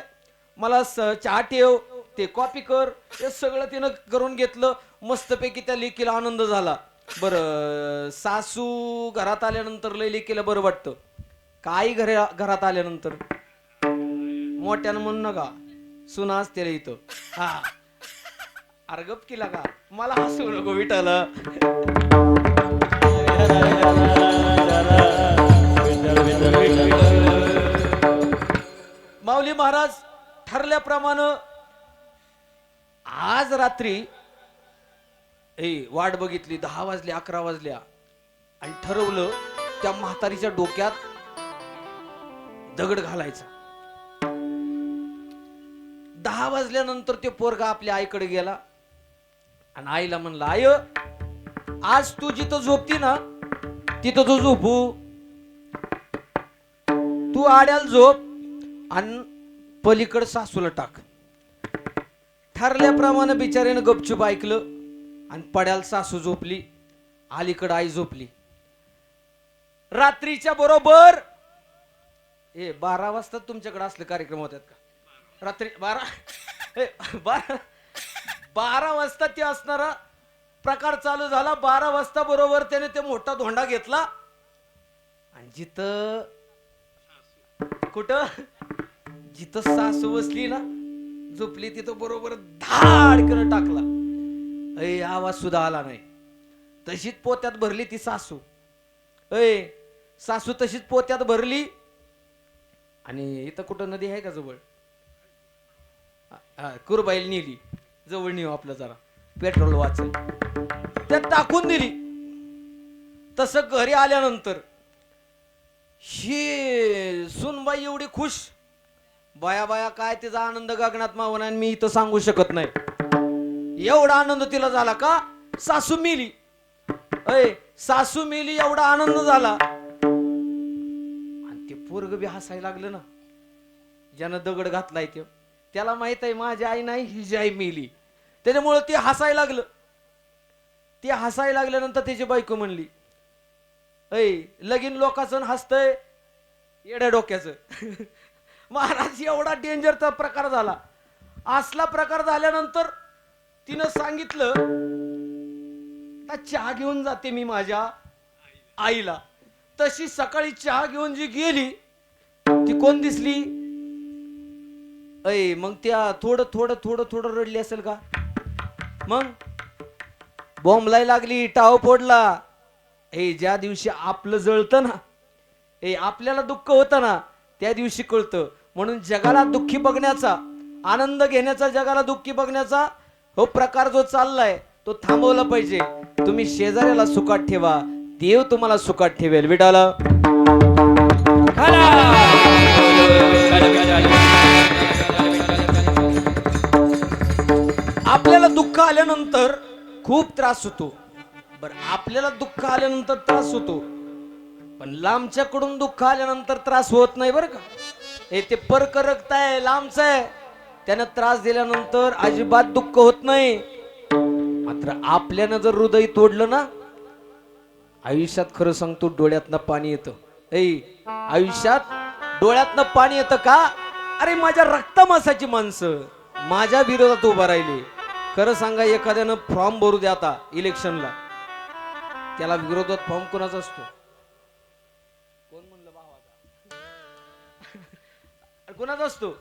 मला चहा ठेव, ते कॉपी कर, हे सगळं तिनं करून घेतलं. मस्तपैकी त्या लेकीला आनंद झाला. बरं, सासू घरात आल्यानंतर लय लेकीला बरं वाटतं. काही घरात आल्यानंतर मोठ्यानं म्हणू नका, सुना असते रे इथं. हा, अर्गप केला का, मला हसू नको विठाल. माऊली महाराज ठरल्याप्रमाणे आज रात्री वाट बघितली. 10 वाजले, 11 वाजल्या आणि ठरवलं त्या म्हातारीच्या डोक्यात दगड घालायचा. 10 वाजल्यानंतर ते पोरगा आपल्या आईकडे गेला आणि आईला म्हणला, आय आज तू जिथं झोपती ना तिथं तू झोपू, तू आड्याला झोप आणि पलीकड सासूला टाक. ठरल्याप्रमाणे बिचाऱ्यानं गपचूप ऐकलं आणि पड्याला सासू झोपली, अलीकडं आई झोपली. रात्रीच्या बरोबर 12 वाजता तुमच्याकडे असले कार्यक्रम होतात का? रात्री 12 वाजता ते असणारा प्रकार चालू झाला. 12 वाजता बरोबर त्याने ते मोठा धोंडा घेतला आणि जिथं कुठं जिथं सासू बसली ना झोपली तिथं बरोबर धाडकन टाकला. आवाज सुद्धा आला नाही. तशीच पोत्यात भरली ती सासू. सासू तशीच पोत्यात भरली आणि इथं कुठं नदी आहे का जवळ? कुरबाईल नेली जवळ, नेऊ आपलं जरा पेट्रोल वाचेल, त्यात टाकून दिली. तसं घरी आल्यानंतर ही सुनबाई एवढी खुश, बाया बाया काय तिचा आनंद गगनात मावना, मी इथं सांगू शकत नाही. एवढा आनंद तिला झाला का सासू मेली. सासू मेली एवढा आनंद झाला आणि ते पोरग बी हसायला लागलं ना, ज्यानं दगड घातलाय ते त्याला माहित आहे माझी आई नाही हिची आई मेली, त्याच्यामुळे ते हसायला लागलं. ते हसायला लागल्यानंतर त्याची बायको म्हणली, लगीन लोकांचं हसतय येड्या डोक्याचं. महाराज एवढा डेंजरचा प्रकार झाला. असला प्रकार झाल्यानंतर तिनं सांगितलं, चहा घेऊन जाते मी माझ्या आईला. तशी सकाळी चहा घेऊन जी गेली ती कोण दिसली? मग त्या थोडं थोडं थोडं थोडं रडली असेल का? मग बॉम्बलाई लागली, टाव फोडला. ज्या दिवशी आपलं जळतं ना, आपल्याला दुःख होतं ना, त्या दिवशी कळतं. म्हणून जगाला दुःखी बघण्याचा, आनंद घेण्याचा, जगाला दुःखी बघण्याचा हो प्रकार जो चाललाय तो थांबवला पाहिजे. तुम्ही शेजाऱ्याला सुखात ठेवा, देव तुम्हाला सुखात ठेवेल. विठाला आपल्याला दुःख आल्यानंतर खूप त्रास होतो. बरं, आपल्याला दुःख आल्यानंतर त्रास होतो, पण लांबच्याकडून दुःख आल्यानंतर त्रास होत नाही बरं का. ते परक रक्त आहे, लांबच आहे, त्यानं त्रास दिल्यानंतर अजिबात दुःख होत नाही. मात्र आपल्यानं जर हृदय तोडलं ना, आयुष्यात खरं सांगतो डोळ्यातनं पाणी येतं. आयुष्यात डोळ्यातनं पाणी येतं का? अरे माझ्या रक्तमासाची माणसं माझ्या विरोधात उभा राहिली. खरं सांगा, एखाद्यानं फॉर्म भरू द्या आता इलेक्शनला, त्याला विरोधात फॉर्म कोणाचा असतो? कोण म्हणलं भावाचा? कोणाचा असतो?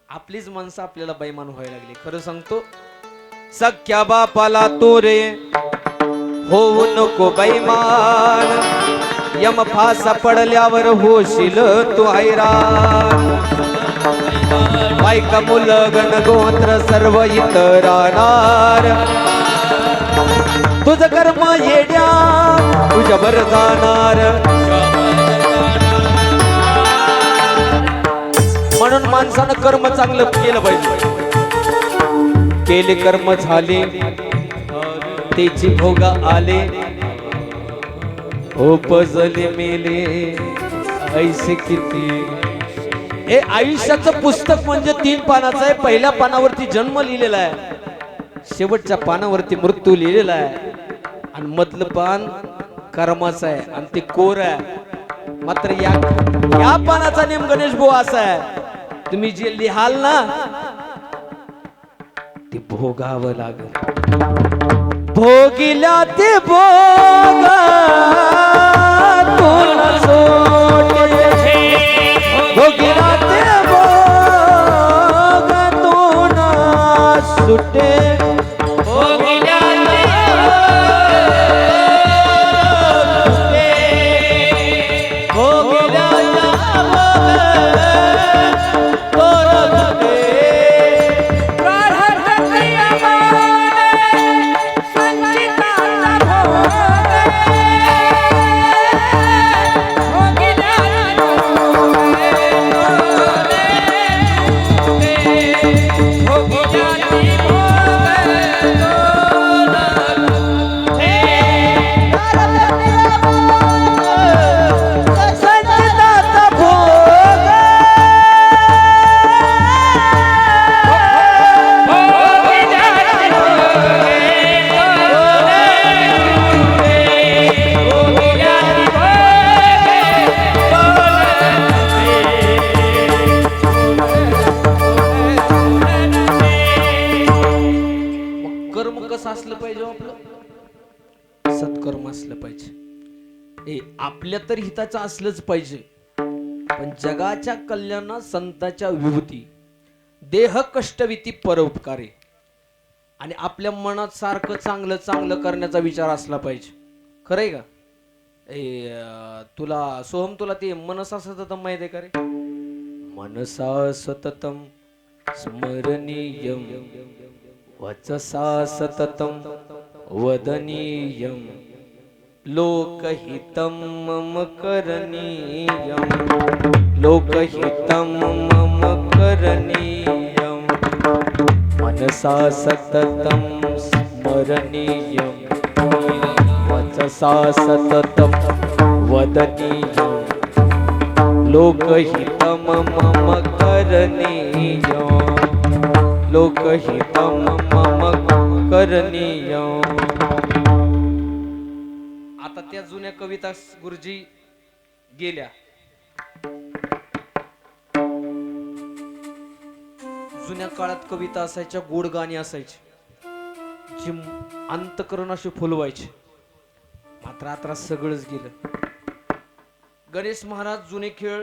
आपलीच माणसं आपल्याला बैमान व्हायला लागली. खरं सांगतो, सख्या बापाला तो रे होऊ नको बैमान, यम फासा पडल्यावर होशील तू हैराण. बायका मुलं गण गोत्र सर्व इतराणार, तुझं कर्म येड्या तुझ्यावर जाणार. म्हणून माणसानं कर्म चांगलं केलं पाहिजे. केले कर्म झाले त्याची भोगा आले, उपजले मेले ऐसे किती. हे आयुष्याचं पुस्तक म्हणजे 3 पानाचं आहे. पहिल्या पानावरती जन्म लिहिलेला आहे, शेवटच्या पानावरती मृत्यू लिहिलेला आहे, आणि मधलं पान कर्माचं आहे आणि ते कोर आहे. मात्र या पानाचा नेम गणेश भाऊ असा आहे, तुम्ही जे लिहाल ना ते भोगावं लागल. भोगिल्या ते भोग तुला सोटे, भोगिल्या ते भोग तुला सुटे. सत्कर्म असलं पाहिजे. आपल्या तर हिताचं असलंच पाहिजे, पण जगाच्या कल्याणा संतांच्या विभूती, देह कष्टविती परोपकारे, आणि आपल्या मनात सारखं चांगलं चांगलं करण्याचा विचार असला पाहिजे. खरंय का? तुला सोहम, तुला ते मनसा सततम माहिती आहे का रे? मनसा सततम स्मरणीयम वचसा सततम वदनीयम लोकहितं मम करणीयम लोकहितं मम करणीयम मनसा सततं स्मरणीयम वचसा सततं वदनीयम लोकहितं मम करणीयम लोकहितं मम करणीयम. आता त्या जुन्या कविता गुरुजी गेल्या. जुन्या काळात कविता असायच्या, गोड गाणी असायची, जी अंतकरण असे फुलवायचे. मात्र आता सगळंच गेलं. गणेश महाराज जुने खेळ,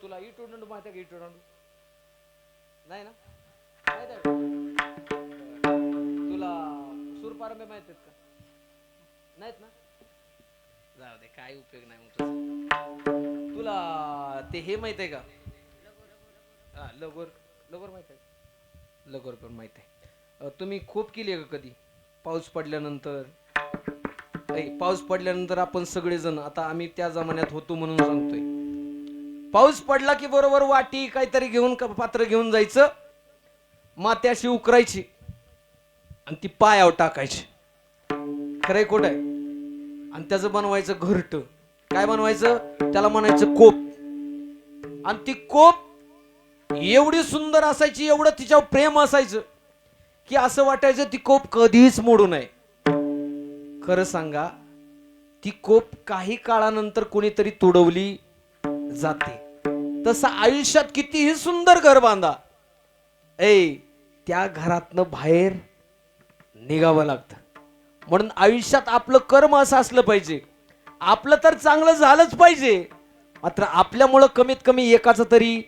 तुला इटोडंड माहिती आहे का? इटोडंड नाही ना? तुला सूरपारंबे माहित आहेत का? नाहीत ना? जाऊ दे, काय उपयोग नाही मग. तुला ते हे माहित आहे का? लगोर. लगोर माहित आहे? लगोर पण माहित आहे. तुम्ही खूप केली आहे का कधी? पाऊस पडल्यानंतर, पाऊस पडल्यानंतर आपण सगळेजण, आता आम्ही त्या जमान्यात होतो म्हणून सांगतोय, पाऊस पडला की बरोबर वाटी काहीतरी घेऊन, पात्र घेऊन जायचं, मात्याशी उकरायची आणि ती पायावर टाकायची. खरंय खोट आहे? आणि त्याचं बनवायचं घरट. काय बनवायचं? त्याला म्हणायचं कोप. आणि ती कोप एवढी सुंदर असायची, एवढं तिच्यावर प्रेम असायचं की असं वाटायचं ती कोप कधीच मोडू नये. खरं सांगा, ती कोप काही काळानंतर कोणीतरी तुडवली जाते. तसं आयुष्यात कितीही सुंदर घर बांधा, त्या घरातनं बाहेर निघावं लागतं. म्हणून आयुष्यात आपलं कर्म असं असलं पाहिजे, आपलं तर चांगलं झालंच पाहिजे, मात्र आपल्यामुळं कमीत कमी एकाच तरी.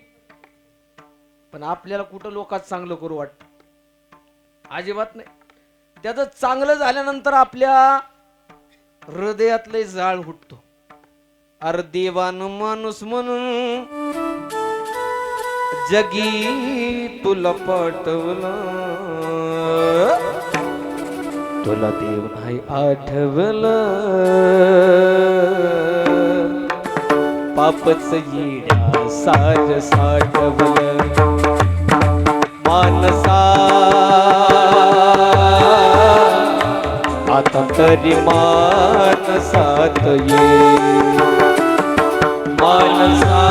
पण आपल्याला कुठं लोकांचं चांगलं करू वाटतं? अजिबात नाही. त्याचं चांगलं झाल्यानंतर आपल्या हृदयातले जाळ उठतो. अरे देवान माणूस म्हणून जगी तुला पाठवला, तुला देव नाही आठवलं, पापच येड्या सार साठवलं. मानसा आता तरी मानसात ये, मानसा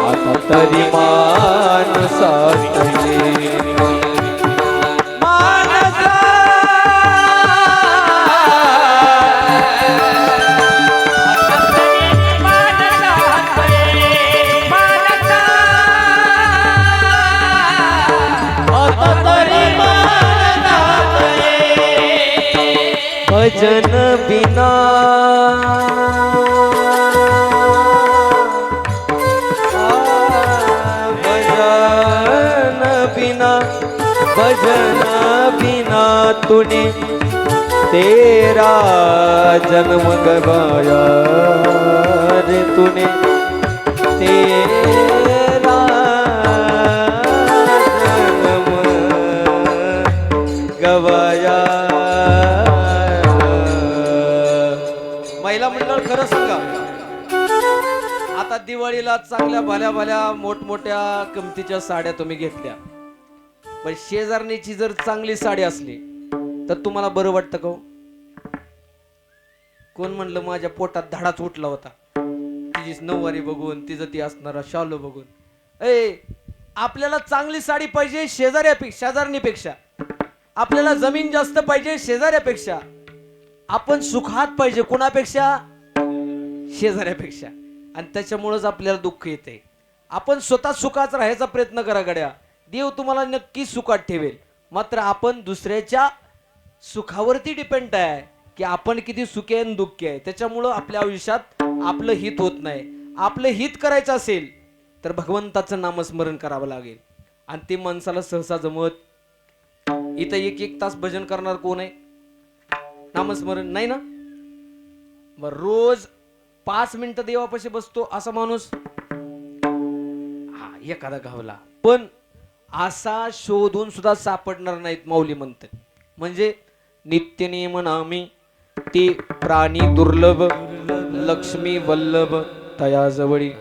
आता तरी मानसात ये. मानसा मानसात ये. भजन बिना तूने तेरा जन्म गवाया रे तूने तेरा जन्म गवाया. महिला मंडळ खरं सांगा, आता दिवाळीला चांगल्या भल्या भल्या मोठमोठ्या किमतीच्या साड्या तुम्ही घेतल्या, पण शेजारणीची जर चांगली साडी असली तर तुम्हाला बरं वाटतं का हो? कोण म्हणलं माझ्या पोटात धाडाच उठला होता तिची नऊवारी बघून, तिचं ती असणारा शालू बघून. आपल्याला चांगली साडी पाहिजे शेजारणीपेक्षा, आपल्याला जमीन जास्त पाहिजे शेजाऱ्यापेक्षा, आपण सुखात पाहिजे कुणापेक्षा? शेजाऱ्यापेक्षा. आणि त्याच्यामुळेच आपल्याला दुःख येते. आपण स्वतः सुखात राहायचा प्रयत्न करा गड्या, देव तुम्हाला नक्की सुखात ठेवेल. मात्र आपण दुसऱ्याच्या सुखावरती डिपेंड आहे की आपण किती सुखी आणि दुःखी आहे. त्याच्यामुळं आपल्या आयुष्यात आपलं हित होत नाही. आपलं हित करायचं असेल तर भगवंताचं नामस्मरण करावं लागेल, आणि ते माणसाला सहसा जमत. इथं एक एक तास भजन करणार कोण आहे? नामस्मरण नाही ना. मग रोज 5 मिनिटं देवापाशी बसतो असा माणूस हा एखादा गावला, पण असा शोधून सुद्धा सापडणार नाहीत. माऊली म्हणतात म्हणजे नित्य नियम नामी ते प्राणी दुर्लभ, लक्ष्मी वल्लभ तया जवळी.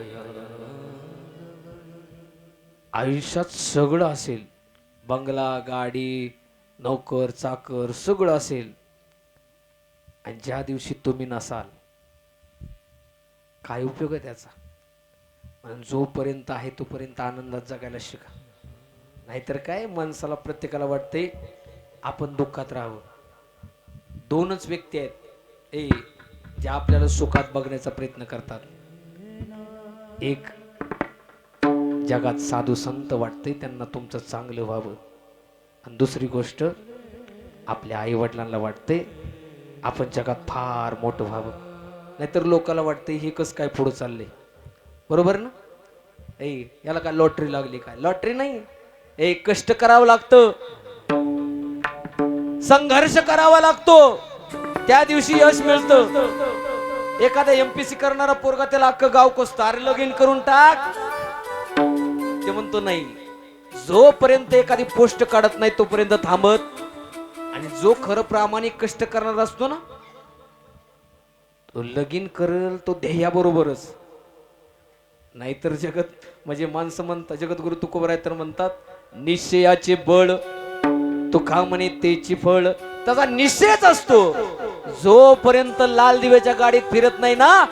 आयुष्यात सगळं असेल, बंगला, गाडी, नोकर, चाकर सगळं असेल, आणि ज्या दिवशी तुम्ही नसाल काय उपयोग आहे त्याचा? म्हणून जोपर्यंत आहे तोपर्यंत आनंदात जगायला शिका. नाहीतर काय, माणसाला प्रत्येकाला वाटतंय आपण दुःखात राहावं. 2च व्यक्ती आहेत ज्या आपल्याला सुखात बघण्याचा प्रयत्न करतात. एक जगात साधू संत वाटते त्यांना तुमचं चांगलं व्हावं, आणि दुसरी गोष्ट आपल्या आई वडिलांना वाटते आपण जगात फार मोठं व्हावं. नाहीतर लोकांना वाटते हे कसं काय पुढे चाललंय. बरोबर ना? याला काय लॉटरी लागली काय? लॉटरी नाही. कष्ट करावं लागतं, संघर्ष करावा लागतो, त्या दिवशी यश मिळतं. एखादा MPC करणारा पोरगा त्याला अख्खं गाव कोसतं, अरे लगीन करून टाक, ते म्हणतो नाही. जोपर्यंत एखादी पोस्ट काढत नाही तोपर्यंत थांबत. आणि जो खरं प्रामाणिक कष्ट करणार असतो ना, तो लगीन करेल तो ध्येयाबरोबरच. नाहीतर जगत म्हणजे माणसं म्हणतात, जगद्गुरु तुकोबराय तर म्हणतात, निश्चयाचे बळ तो खा म्हणे तेची फळ. त्याचा निश्चयच असतो. जोपर्यंत लाल दिव्याच्या गाडीत फिरत नाही ना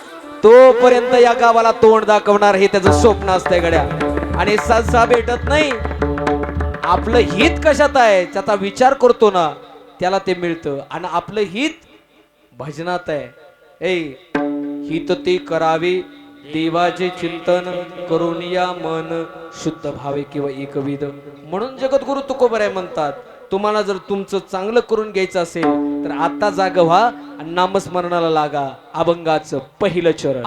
तोपर्यंत या गावाला तोंड दाखवणार हे त्याचं स्वप्न असतंय गड्या. आणि सहसा भेटत नाही. आपलं हित कशात आहे त्याचा विचार करतो ना त्याला ते मिळतं. आणि आपलं हित भजनात आहे. हित ते करावे देवाचे चिंतन करून या मन शुद्ध भावे किंवा एकविध. म्हणून जगद्गुरु तुकोबराय म्हणतात, तुम्हाला जर तुमचं चांगलं करून घ्यायचं असेल तर आता जाग व्हा आणि नामस्मरणाला लागा. अभंगाचं पहिलं चरण.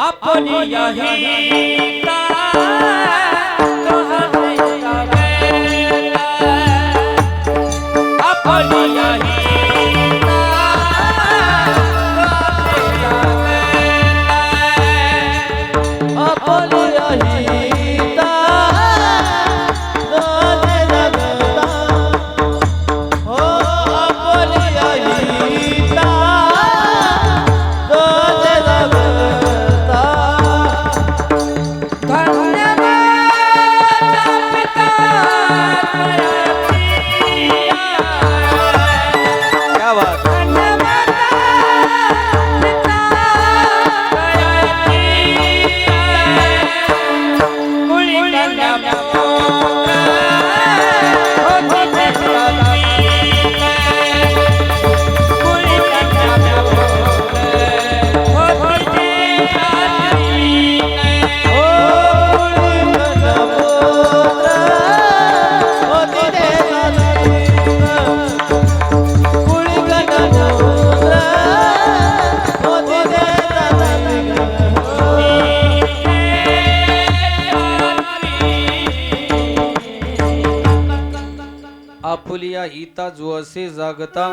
आपुलिया हिता जो असे जागता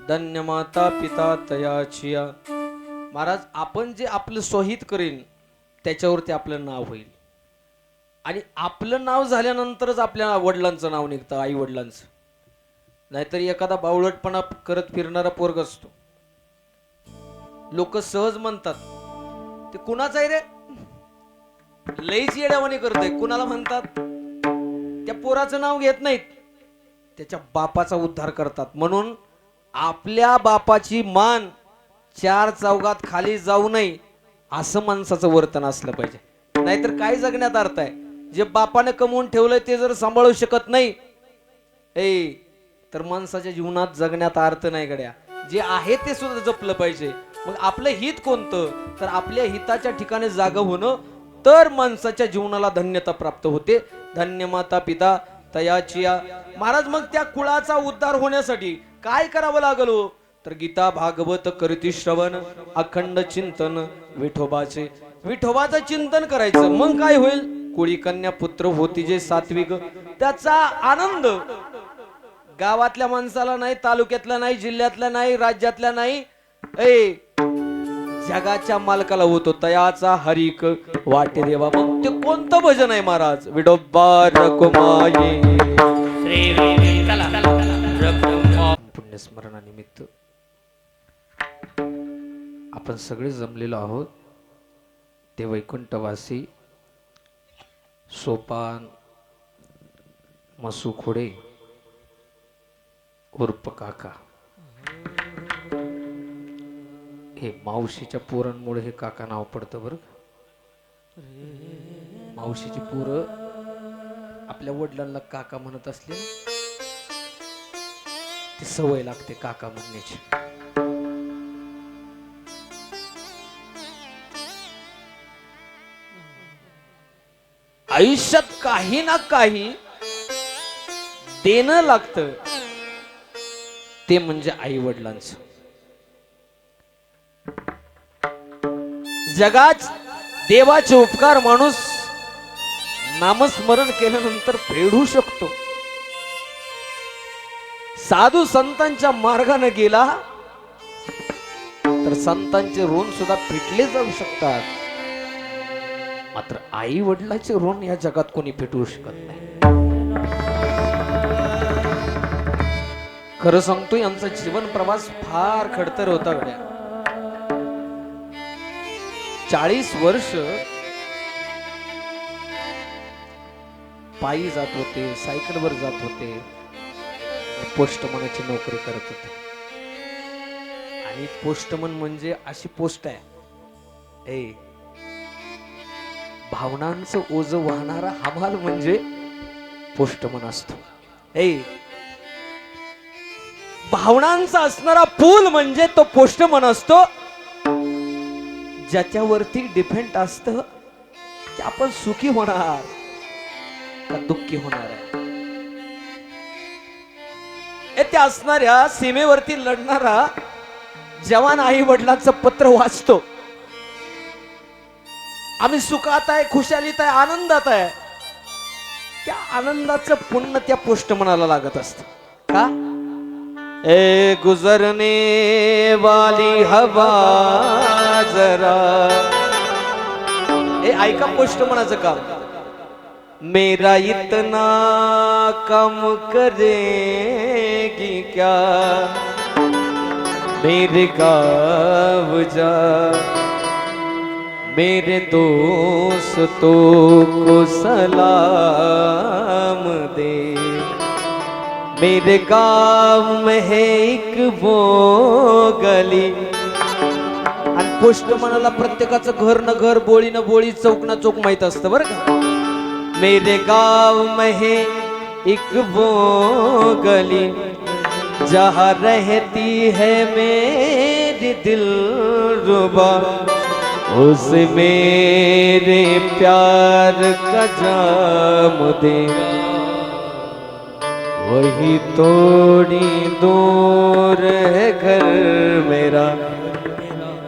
धन्य माता पिता तयाचिया. महाराज आपण जे आपलं स्वहित करेन त्याच्यावरती आपलं नाव होईल आणि आपलं नाव झाल्यानंतरच आपल्या वडिलांचं नाव निघतं, आई वडिलांचं. नाहीतर एखादा बावळटपणा करत फिरणारा पोरग असतो, लोक सहज म्हणतात ते कुणाचं आहे रे, लईच येड्यावानी करतोय. कुणाला म्हणतात? त्या पोराचं नाव घेत नाहीत, त्याच्या बापाचा उद्धार करतात. म्हणून आपल्या बापाची मान चार चौघात खाली जाऊ नये असं माणसाचं वर्तन असलं पाहिजे. नाहीतर काय जगण्यात अर्थ आहे? जे बापाने कमवून ठेवलंय ते जर सांभाळू शकत नाही तर माणसाच्या जीवनात जगण्यात अर्थ नाही गड्या. जे आहे ते सुद्धा जपलं पाहिजे. मग आपलं हित कोणतं? तर आपल्या हिताच्या ठिकाणी जागा होणं, तर माणसाच्या जीवनाला धन्यता प्राप्त होते. धन्य माता पिता तयाचिया. महाराज मग त्या कुळाचा उद्धार होण्यासाठी काय करावं लागल हो? तर गीता भागवत करती श्रवण अखंड चिंतन विठोबाचे. विठोबाचं चिंतन करायचं. मग काय होईल? कुळी कन्या पुत्र होती जे सात्विक. त्याचा आनंद गावातल्या माणसाला नाही, तालुक्यातला नाही, जिल्ह्यातला नाही, राज्यातला नाही, जगाच्या मालकाला होतो. तयाचा हरिक वाटे देवा. मग ते कोणतं भजन आहे महाराज? विडोबा रकुमाई. श्री विठ्ठल रखुमाई. पुण्यस्मरणानिमित्त आपण सगळे जमलेलो आहोत. ते वैकुंठवासी सोपान मसू खोडे उर्फ काका. हे मावशीच्या पोरांमुळे हे काका नाव पडतं बरं. मावशीची पोरं आपल्या वडिलांना काका म्हणत असले ती सवय लागते काका म्हणण्याची. आयुष्यात काही ना काही देणं लागतं, ते म्हणजे आई वडिलांचं. जगात देवाचे उपकार माणूस नामस्मरण केल्यानंतर फेडू शकतो. साधू संतांच्या मार्गाने गेला तर संतांचे ऋण सुद्धा फिटले जाऊ शकतात. मात्र आई वडिलाचे ऋण या जगात कोणी फिटवू शकत नाही. खरं सांगतो, यांचा जीवन प्रवास फार खडतर होता गड्या. 40 वर्ष पायी जात होते, सायकलवर जात होते, पोस्टमनाची नोकरी करत होते. आणि पोस्टमन म्हणजे अशी पोस्ट आहे, भावनांचं ओझ वाहणारा हमाल म्हणजे पोस्टमन असतो. भावनांचा असणारा पूल म्हणजे तो पोस्टमन असतो. ज्याच्यावरती डिपेंड असत की आपण सुखी होणार का दुःखी होणार आहे. त्या असणाऱ्या सीमेवरती लढणारा जवान आई वडिलांचं पत्र वाचतो. आम्ही सुखात आहे, खुशालीत आहे, आनंदात आहे. त्या आनंदाचं पुण्य त्या पोस्टमनाला लागत असत. का? ए गुजरने वाली हवा जरा. ऐका पोस्टमनाचं काम. मेरा इतना कम करेगी क्या, मेरे गाँव जा, मेरे दोस्तों को सलाम दे. मेरे गाँव में है एक वो गली. आणि पोस्टमनाला प्रत्येकाचं घर न घर, बोळी न बोळी, चौक ना चौक माहित असतं बरं का. मेरे गाँव में है एक वो गली, जहाँ रहती है मेरी दिलरुबा, उसे मेरे प्यार का जाम दे. वही थोड़ी दूर है घर मेरा,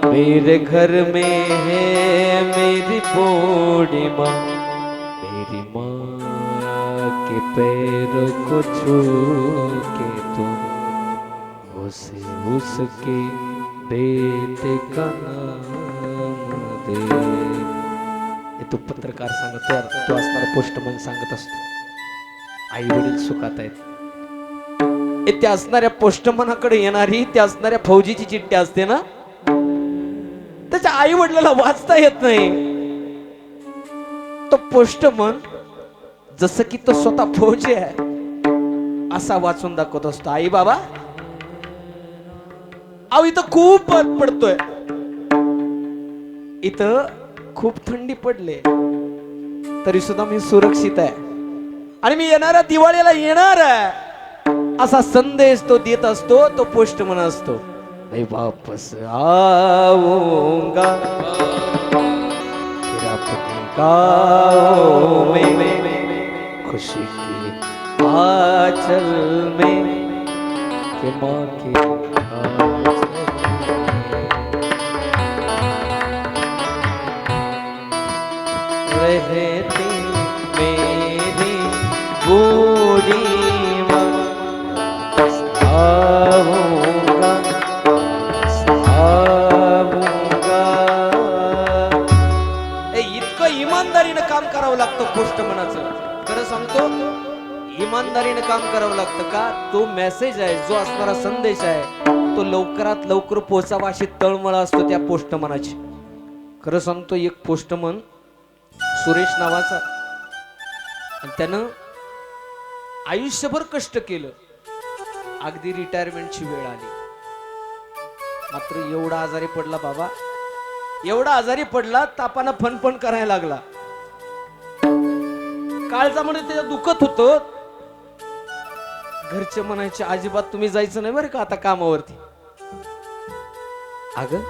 मेरे घर में है मेरी बूढ़ी माँ, मेरी माँ के पैरों को छू के तुम उसे उसके बेटे का नाम दे. हे तो पत्रकार सांगतो यार, तो असणारा पोस्टमन सांगत असतो. आई वडील सुखात आहेत. त्या असणाऱ्या पोस्टमनाकडे येणारी त्या असणाऱ्या फौजीची चिठ्ठी असते ना, त्याच्या आई वडिलाला वाचता येत नाही. तो पोस्टमन जसं की तो स्वतः फौजी आहे असा वाचून दाखवत असतो. आई बाबा, अहो इथं खूप बर्फ पडतोय, इथं खूप थंडी पडले, तरी सुद्धा मी सुरक्षित आहे आणि मी येणाऱ्या दिवाळीला येणार आहे असा संदेश तो देत असतो. तो पोस्टमन असतो. मैं वापस आऊंगा फिर अपने गाँव में खुशी की आंचल में कि माँ की आंचल रहती मेरी बूढ़ी माँ. आऊंगा आऊंगा. इतकं इमानदारीनं काम करावं लागतं पोस्टमनाचं. खरं सांगतो, इमानदारीने काम करावं लागतं का? तो मेसेज आहे, जो असणारा संदेश आहे, तो लवकरात लवकर पोहोचावा अशी तळमळ असतो त्या पोस्टमनाची. खरं सांगतो, एक पोस्टमन सुरेश नावाचा, आणि त्यानं आयुष्यभर कष्ट केलं. अगदी रिटायरमेंटची वेळ आली, मात्र एवढा आजारी पडला बाबा, एवढा आजारी पडला, तापानं फणफण करायला लागला. काळजामध्ये त्याच्या दुखत होतं. घरचे म्हणायचे, अजिबात तुम्ही जायचं नाही बरं का आता कामावरती. अगं,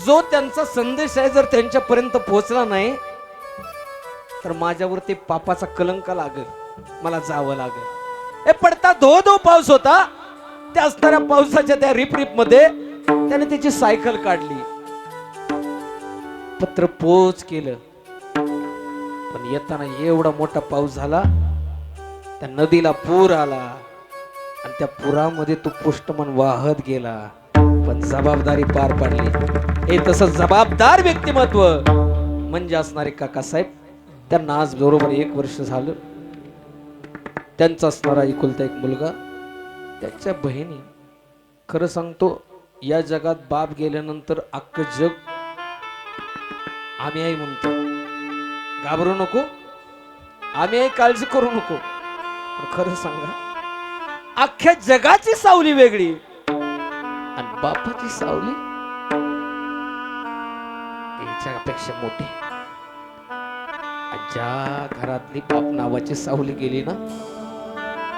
जो त्यांचा संदेश आहे जर त्यांच्यापर्यंत पोहोचला नाही तर माझ्यावर ते पापाचा कलंक लागेल, मला जावं लागेल. हे पडता धो धो पाऊस होता, त्या असणाऱ्या पावसाच्या त्या रिप मध्ये त्याने त्याची सायकल काढली, पत्र पोच केलं. पण येताना एवढा मोठा पाऊस झाला, त्या नदीला पूर आला आणि त्या पुरामध्ये तो पोस्टमन वाहत गेला, पण जबाबदारी पार पाडली. हे तसं जबाबदार व्यक्तिमत्व म्हणजे असणारे काकासाहेब. त्यांना आज बरोबर 1 वर्ष झालं. त्यांचा असणारा एकुलता एक मुलगा, त्याच्या बहिणी. खरं सांगतो, या जगात बाप गेल्यानंतर अख्खं जग आम्ही आई म्हणतो. घाबरू नको, आम्ही आई, काळजी करू नको. पण खरं सांगा, अख्ख्या जगाची सावली वेगळी आणि बापाची सावली याच्यापेक्षा मोठी. ज्या घरातली बाप नावाची सावली गेली ना,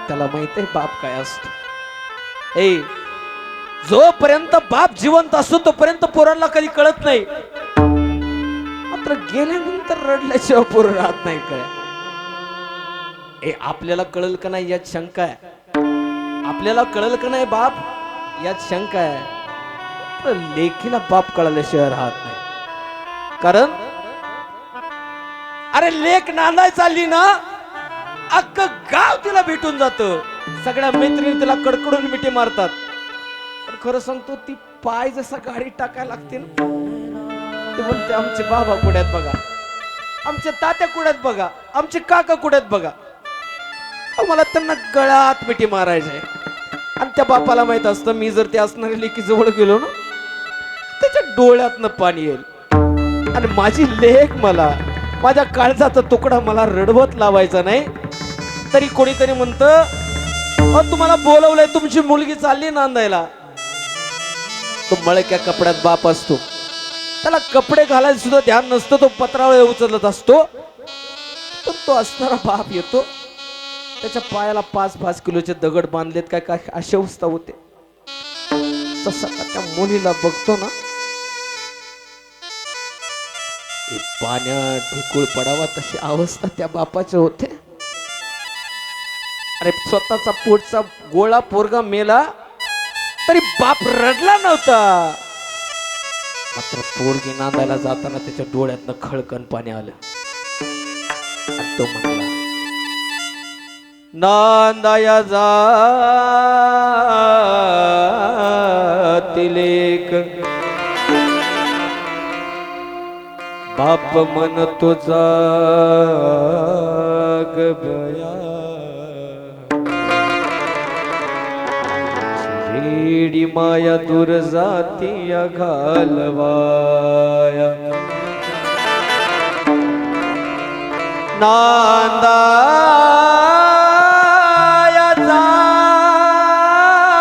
त्याला माहित आहे बाप काय असतो. ए, जोपर्यंत बाप जिवंत असतो तोपर्यंत पोरांना कधी कळत नाही, मात्र गेल्यानंतर रडल्याशिवाय पोरं राहत नाही. काय आपल्याला कळल का नाही यात शंका आहे, आपल्याला कळल का नाही बाप यात शंका आहे. लेखीला बाप कळल्याशिवाय राहत नाही. कारण अरे, लेख नांदाय चालली ना, अख्खं गाव तिला भेटून जातं. सगळ्या मैत्रिणी तिला कडकडून मिठी मारतात. पण खरं सांगतो, ती पाय जसा गाडीत टाकायला लागते ना, ते म्हणते आमचे बाबा कुड्यात बघा, आमचे तात्या कुड्यात बघा, आमचे काका कुड्यात बघा. मला त्यांना गळ्यात मिठी मारायचे. आणि त्या बापाला माहित असतं, मी जर ते असणाऱ्या लेकी जवळ गेलो ना, त्याच्या डोळ्यातनं पाणी येईल. आणि माझी लेक मला, माझ्या काळजाचा तुकडा मला रडवत लावायचा नाही. तरी कोणीतरी म्हणतं, तुम्हाला बोलवलंय, तुमची मुलगी चालली नांदायला. तो मळक्या कपड्यात बाप असतो, त्याला कपडे घालायला सुद्धा ध्यान नसतं. तो पत्रावळे उचलत असतो. पण तो असणारा बाप येतो, त्याच्या पायाला 5-5 किलोचे दगड बांधलेत काय काय अशी अवस्था होते. तसा त्या मुलीला बघतो ना, पाण्यात ढिकूळ पडावा तशी अवस्था त्या बापाची होते. अरे, स्वतःचा पोटचा गोळा पोरगा मेला तरी बाप रडला नव्हता. मात्र पोरगी नांदायला जाताना त्याच्या डोळ्यातनं खळकन पाणी आलं आणि तो म्हणाला, नांदाया जातील एक बाप म्हणतो जाग बया रेडी माया दूर जाती घालवाया नांदाया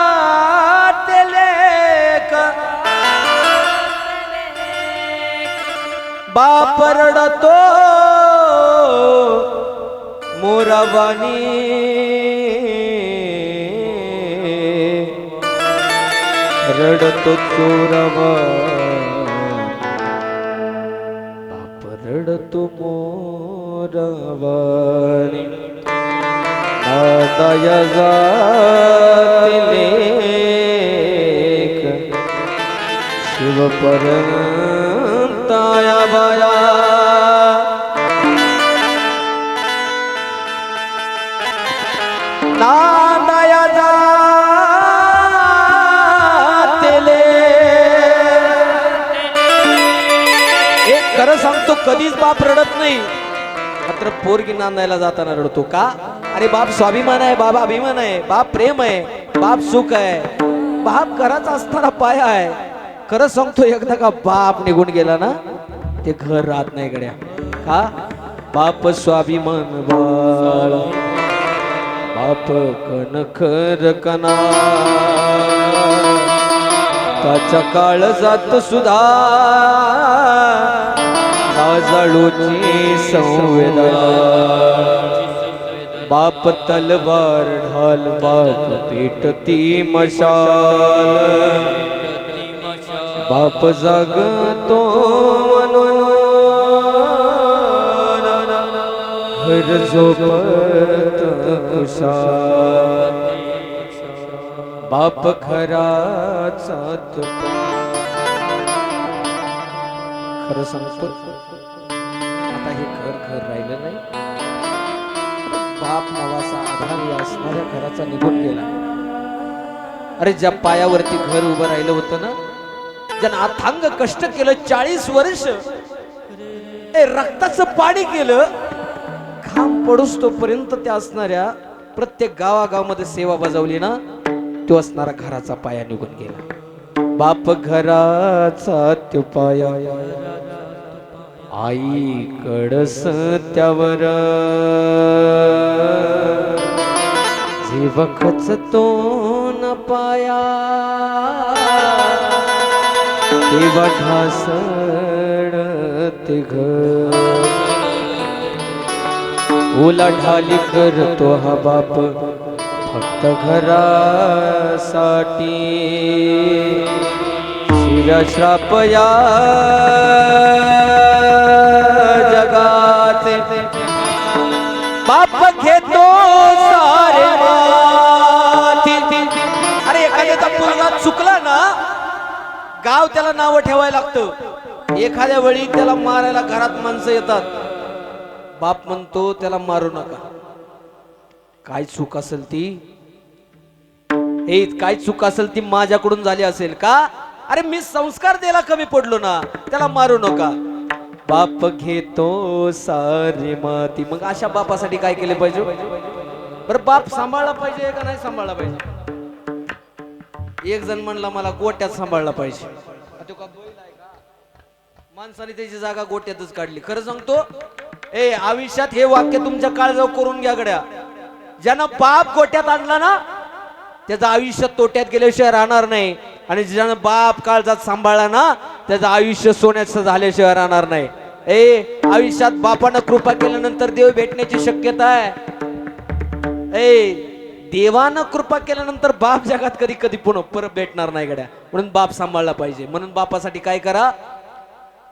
जातील एक बाप रडतो मोरावानी रडतो चोरावा बाप रडतो मोरावानी नांदाया जातील एक शिव परंताया बाया नांदाया जातेले एक खरं सांगतो कधीच बाप रडत नाही मात्र पोरगी नांदायला जाताना रडतो का अरे बाप स्वाभिमान आहे बाप अभिमान आहे बाप प्रेम आहे बाप सुख आहे बाप घराचा असणारा पाया आहे खरं सांगतो एकदा का बाप निघून गेला ना ते घर राहत नाही गड्या का बाप स्वाभिमान बाळा बाप कणखर कना त्याच्या काळजात सुद्धा काजळूची संवेदना बाप तलवार ढाल बाप पेटती मशाल बाप जागतो म्हणून घर झोपत कुशाल बाप खराचा खरं सांगतो आता हे घर राहिलं नाही बाप नावाचा आधार या असणाऱ्या घराचा निघून गेला अरे ज्या पायावरती घर उभं राहिलं होतं ना ज्यानं अथांग कष्ट केलं 40 वर्ष रक्ताचं पाणी केलं घाम पडूस तोपर्यंत त्या असणाऱ्या प्रत्येक गावागावामध्ये सेवा बजावली ना तो असणारा घराचा पाया निघून गेला बाप घराचा तो पाया आई कडस त्यावर जीवखच तो न पाया तेव्हा ढासळते घर ओला ढाली करतो हा बाप फक्त घरासाठी शिरश्राप या जगाचे बाप घेतो सारे माथी अरे एखाद्याचा मुलगा चुकला ना गाव त्याला नाव ठेवायला लागतं एखाद्या वेळी त्याला मारायला घरात माणसं येतात बाप म्हणतो त्याला मारू नका काय चूक असेल ती काय चूक असेल ती माझ्याकडून झाली असेल का अरे मी संस्कार द्यायला कमी पडलो ना त्याला मारू नका बाप घेतो सारी माती मग अशा बापासाठी काय केले पाहिजे बरं बाप सांभाळला पाहिजे का नाही सांभाळला पाहिजे एक जण म्हणला मला गोट्यात सांभाळला पाहिजे माणसाने त्याची जागा गोट्यातच काढली खरं सांगतो आयुष्यात हे वाक्य तुमच्या काळजावर करून घ्या गड्या ज्यानं बाप गोट्यात आणला ना त्याचं आयुष्य तोट्यात गेल्याशिवाय राहणार नाही आणि ज्यानं बाप काळजात सांभाळला ना त्याचं आयुष्य सोन्याचं झाल्याशिवाय राहणार नाही आयुष्यात बापानं कृपा केल्यानंतर देव भेटण्याची शक्यता आहे देवानं कृपा केल्यानंतर बाप जगात कधी कधी पुन्हा परत भेटणार नाही गड्या म्हणून बाप सांभाळला पाहिजे म्हणून बापासाठी काय करा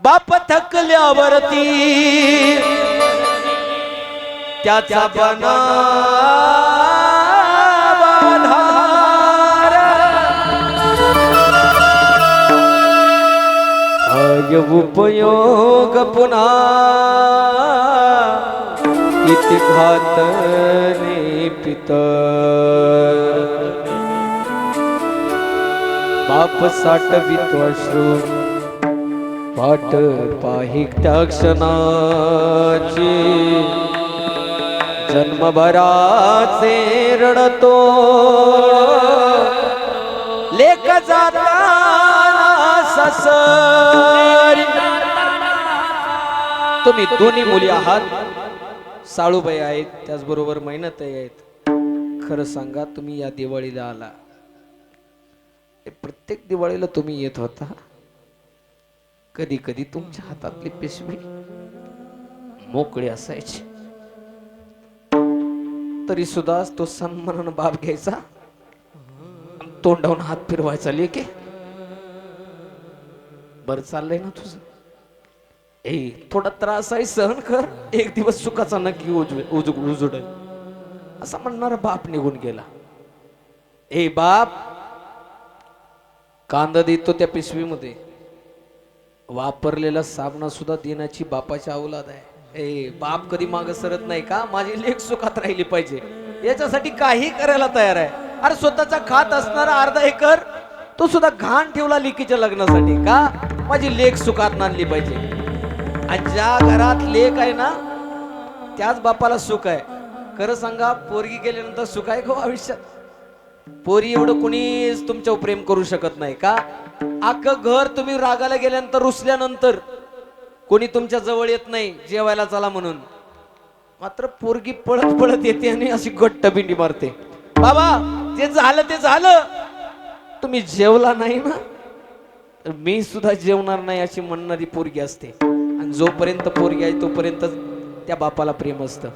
बाप थकल्यावरती त्याचा उपयोग पुन्हा इति घातने पितर बाप साठवितो अश्रू वाट पाही त्या क्षणाची जन्मभराचे रडतो लेक जाताना ससरी. तुम्ही दोन्ही मुली आहात, साळूबाई आहेत, त्याचबरोबर मैनाताई आहेत. खरं सांगा, तुम्ही या दिवाळीला आला, प्रत्येक दिवाळीला तुम्ही येत होता. कधी कधी तुमच्या हातातली पिशवी मोकळी असायची, तरी सुद्धा तो सन्मानानं बाप घ्यायचा, तोंडावून हात फिरवायचा. लेके बर चाललंय ना तुझं, थोडा त्रास आहे सहन कर, एक दिवस सुखाचा नक्की उजडेल असा म्हणणारा बाप निघून गेला. बाप कांदा देतो त्या पिशवीमध्ये, वापरलेला साबणा सुद्धा देण्याची बापाची औलाद आहे. बाप कधी माग सरत नाही का, माझी लेक सुखात राहिली पाहिजे याच्यासाठी काही करायला तयार आहे. अरे स्वतःचा खात असणारा अर्धा एकर तो सुद्धा घाण ठेवला लेकीच्या लग्नासाठी का, माझी लेक सुखात नांदली पाहिजे. आणि ज्या घरात लेक आहे ना त्याच बापाला सुख आहे. खरं सांगा, पोरगी गेल्यानंतर सुख आहे का आयुष्यात? पोरी एवढं कोणीच तुमच्यावर प्रेम करू शकत नाही का. अख्खं घर तुम्ही रागाला गेल्यानंतर रुसल्यानंतर कोणी तुमच्या जवळ येत नाही जेवायला चला म्हणून, मात्र पोरगी पळत पळत येते आणि अशी गट्ट बिंडी मारते. बाबा जे झालं ते झालं, तुम्ही जेवला नाही ना तर मी सुद्धा जेवणार नाही अशी म्हणणारी पोरगी असते. आणि जोपर्यंत पोरगी आहे तोपर्यंत त्या बापाला प्रेम असतं.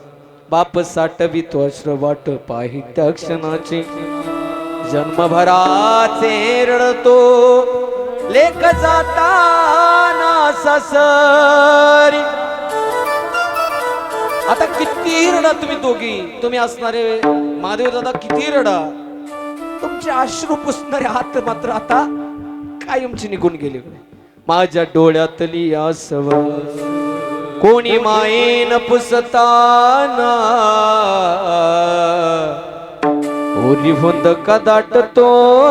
बाप साठवितो अश्रू वाट पाही त्या क्षणाची जन्मभराचे रडतो लेक जाताना ससरी. आता किती रडा तुम्ही दोघी, तुम्ही असणारे महादेव दादा किती रडा, तुमचे अश्रू पुसणारे हात मात्र आता कायमची निघून गेले. माझ्या डोळ्यातली आसव कोणी मायेन पुसताना ओली होंद का दाटतो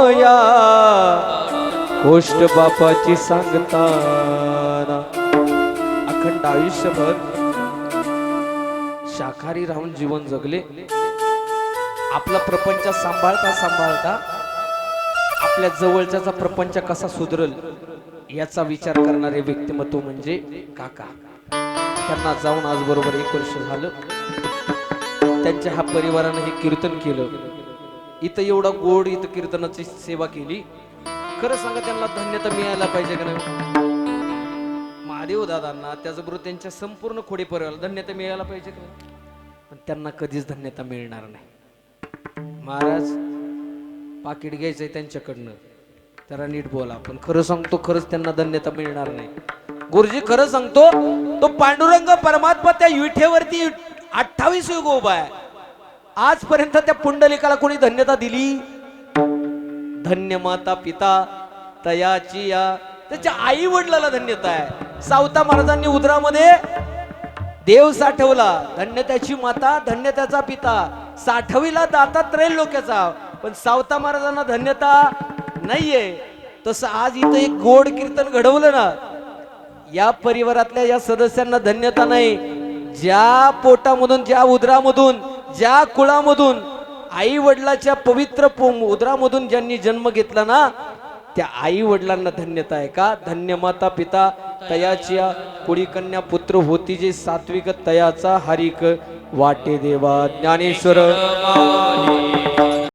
या गोष्ट बापाची सांगताना. अखंड आयुष्यभर शाकाहारी राहून जीवन जगले. आपला प्रपंच सांभाळता सांभाळता आपल्या जवळच्याचा प्रपंच कसा सुधरल याचा विचार करणारे व्यक्तिमत्व म्हणजे काका. त्यांना जाऊन आज बरोबर 1 वर्ष झालं. त्यांच्या ह्या परिवारानं हे कीर्तन केलं. इथं एवढा गोड इथं कीर्तनाची सेवा केली. खरं सांगा, त्यांना धन्यता मिळायला पाहिजे का नाही? महादेव दादांना त्याचबरोबर त्यांच्या संपूर्ण खोडे परिवाराला धन्यता मिळायला पाहिजे का? पण त्यांना कधीच धन्यता मिळणार नाही. महाराज पाकिट घ्यायचंय त्यांच्याकडनं, त्याला नीट बोला. पण खरं सांगतो, खरंच त्यांना धन्यता मिळणार नाही. गुरुजी खरं सांगतो, तो पांडुरंग परमात्मा त्या विठेवरती 28 युग उभा आहे. आजपर्यंत त्या पुंडलिकाला कोणी धन्यता दिली? धन्य माता पिता तयाची या, त्याच्या आई वडिलाला धन्यता आहे. सावता महाराजांनी उदरामध्ये देव साठवला, धन्य त्याची माता, धन्य त्याचा पिता. साठवीला दाता त्रैलोक्याचा, पण सावता महाराजांना धन्यता नाहीये. तसं आज इथं एक गोड कीर्तन घडवलं ना, या परिवारातल्या या सदस्यांना धन्यता नाही. ज्या पोटामधून, ज्या उदरामधून, ज्या कुळामधून, आई वडिलाच्या पवित्र उदरामधून ज्यांनी जन्म घेतला ना, त्या आई वडिलांना धन्यता आहे का? धन्य माता पिता तयाची कुडी कन्या पुत्र होती जे सात्विक तयाचा हरिक वाटे देवा. ज्ञानेश्वर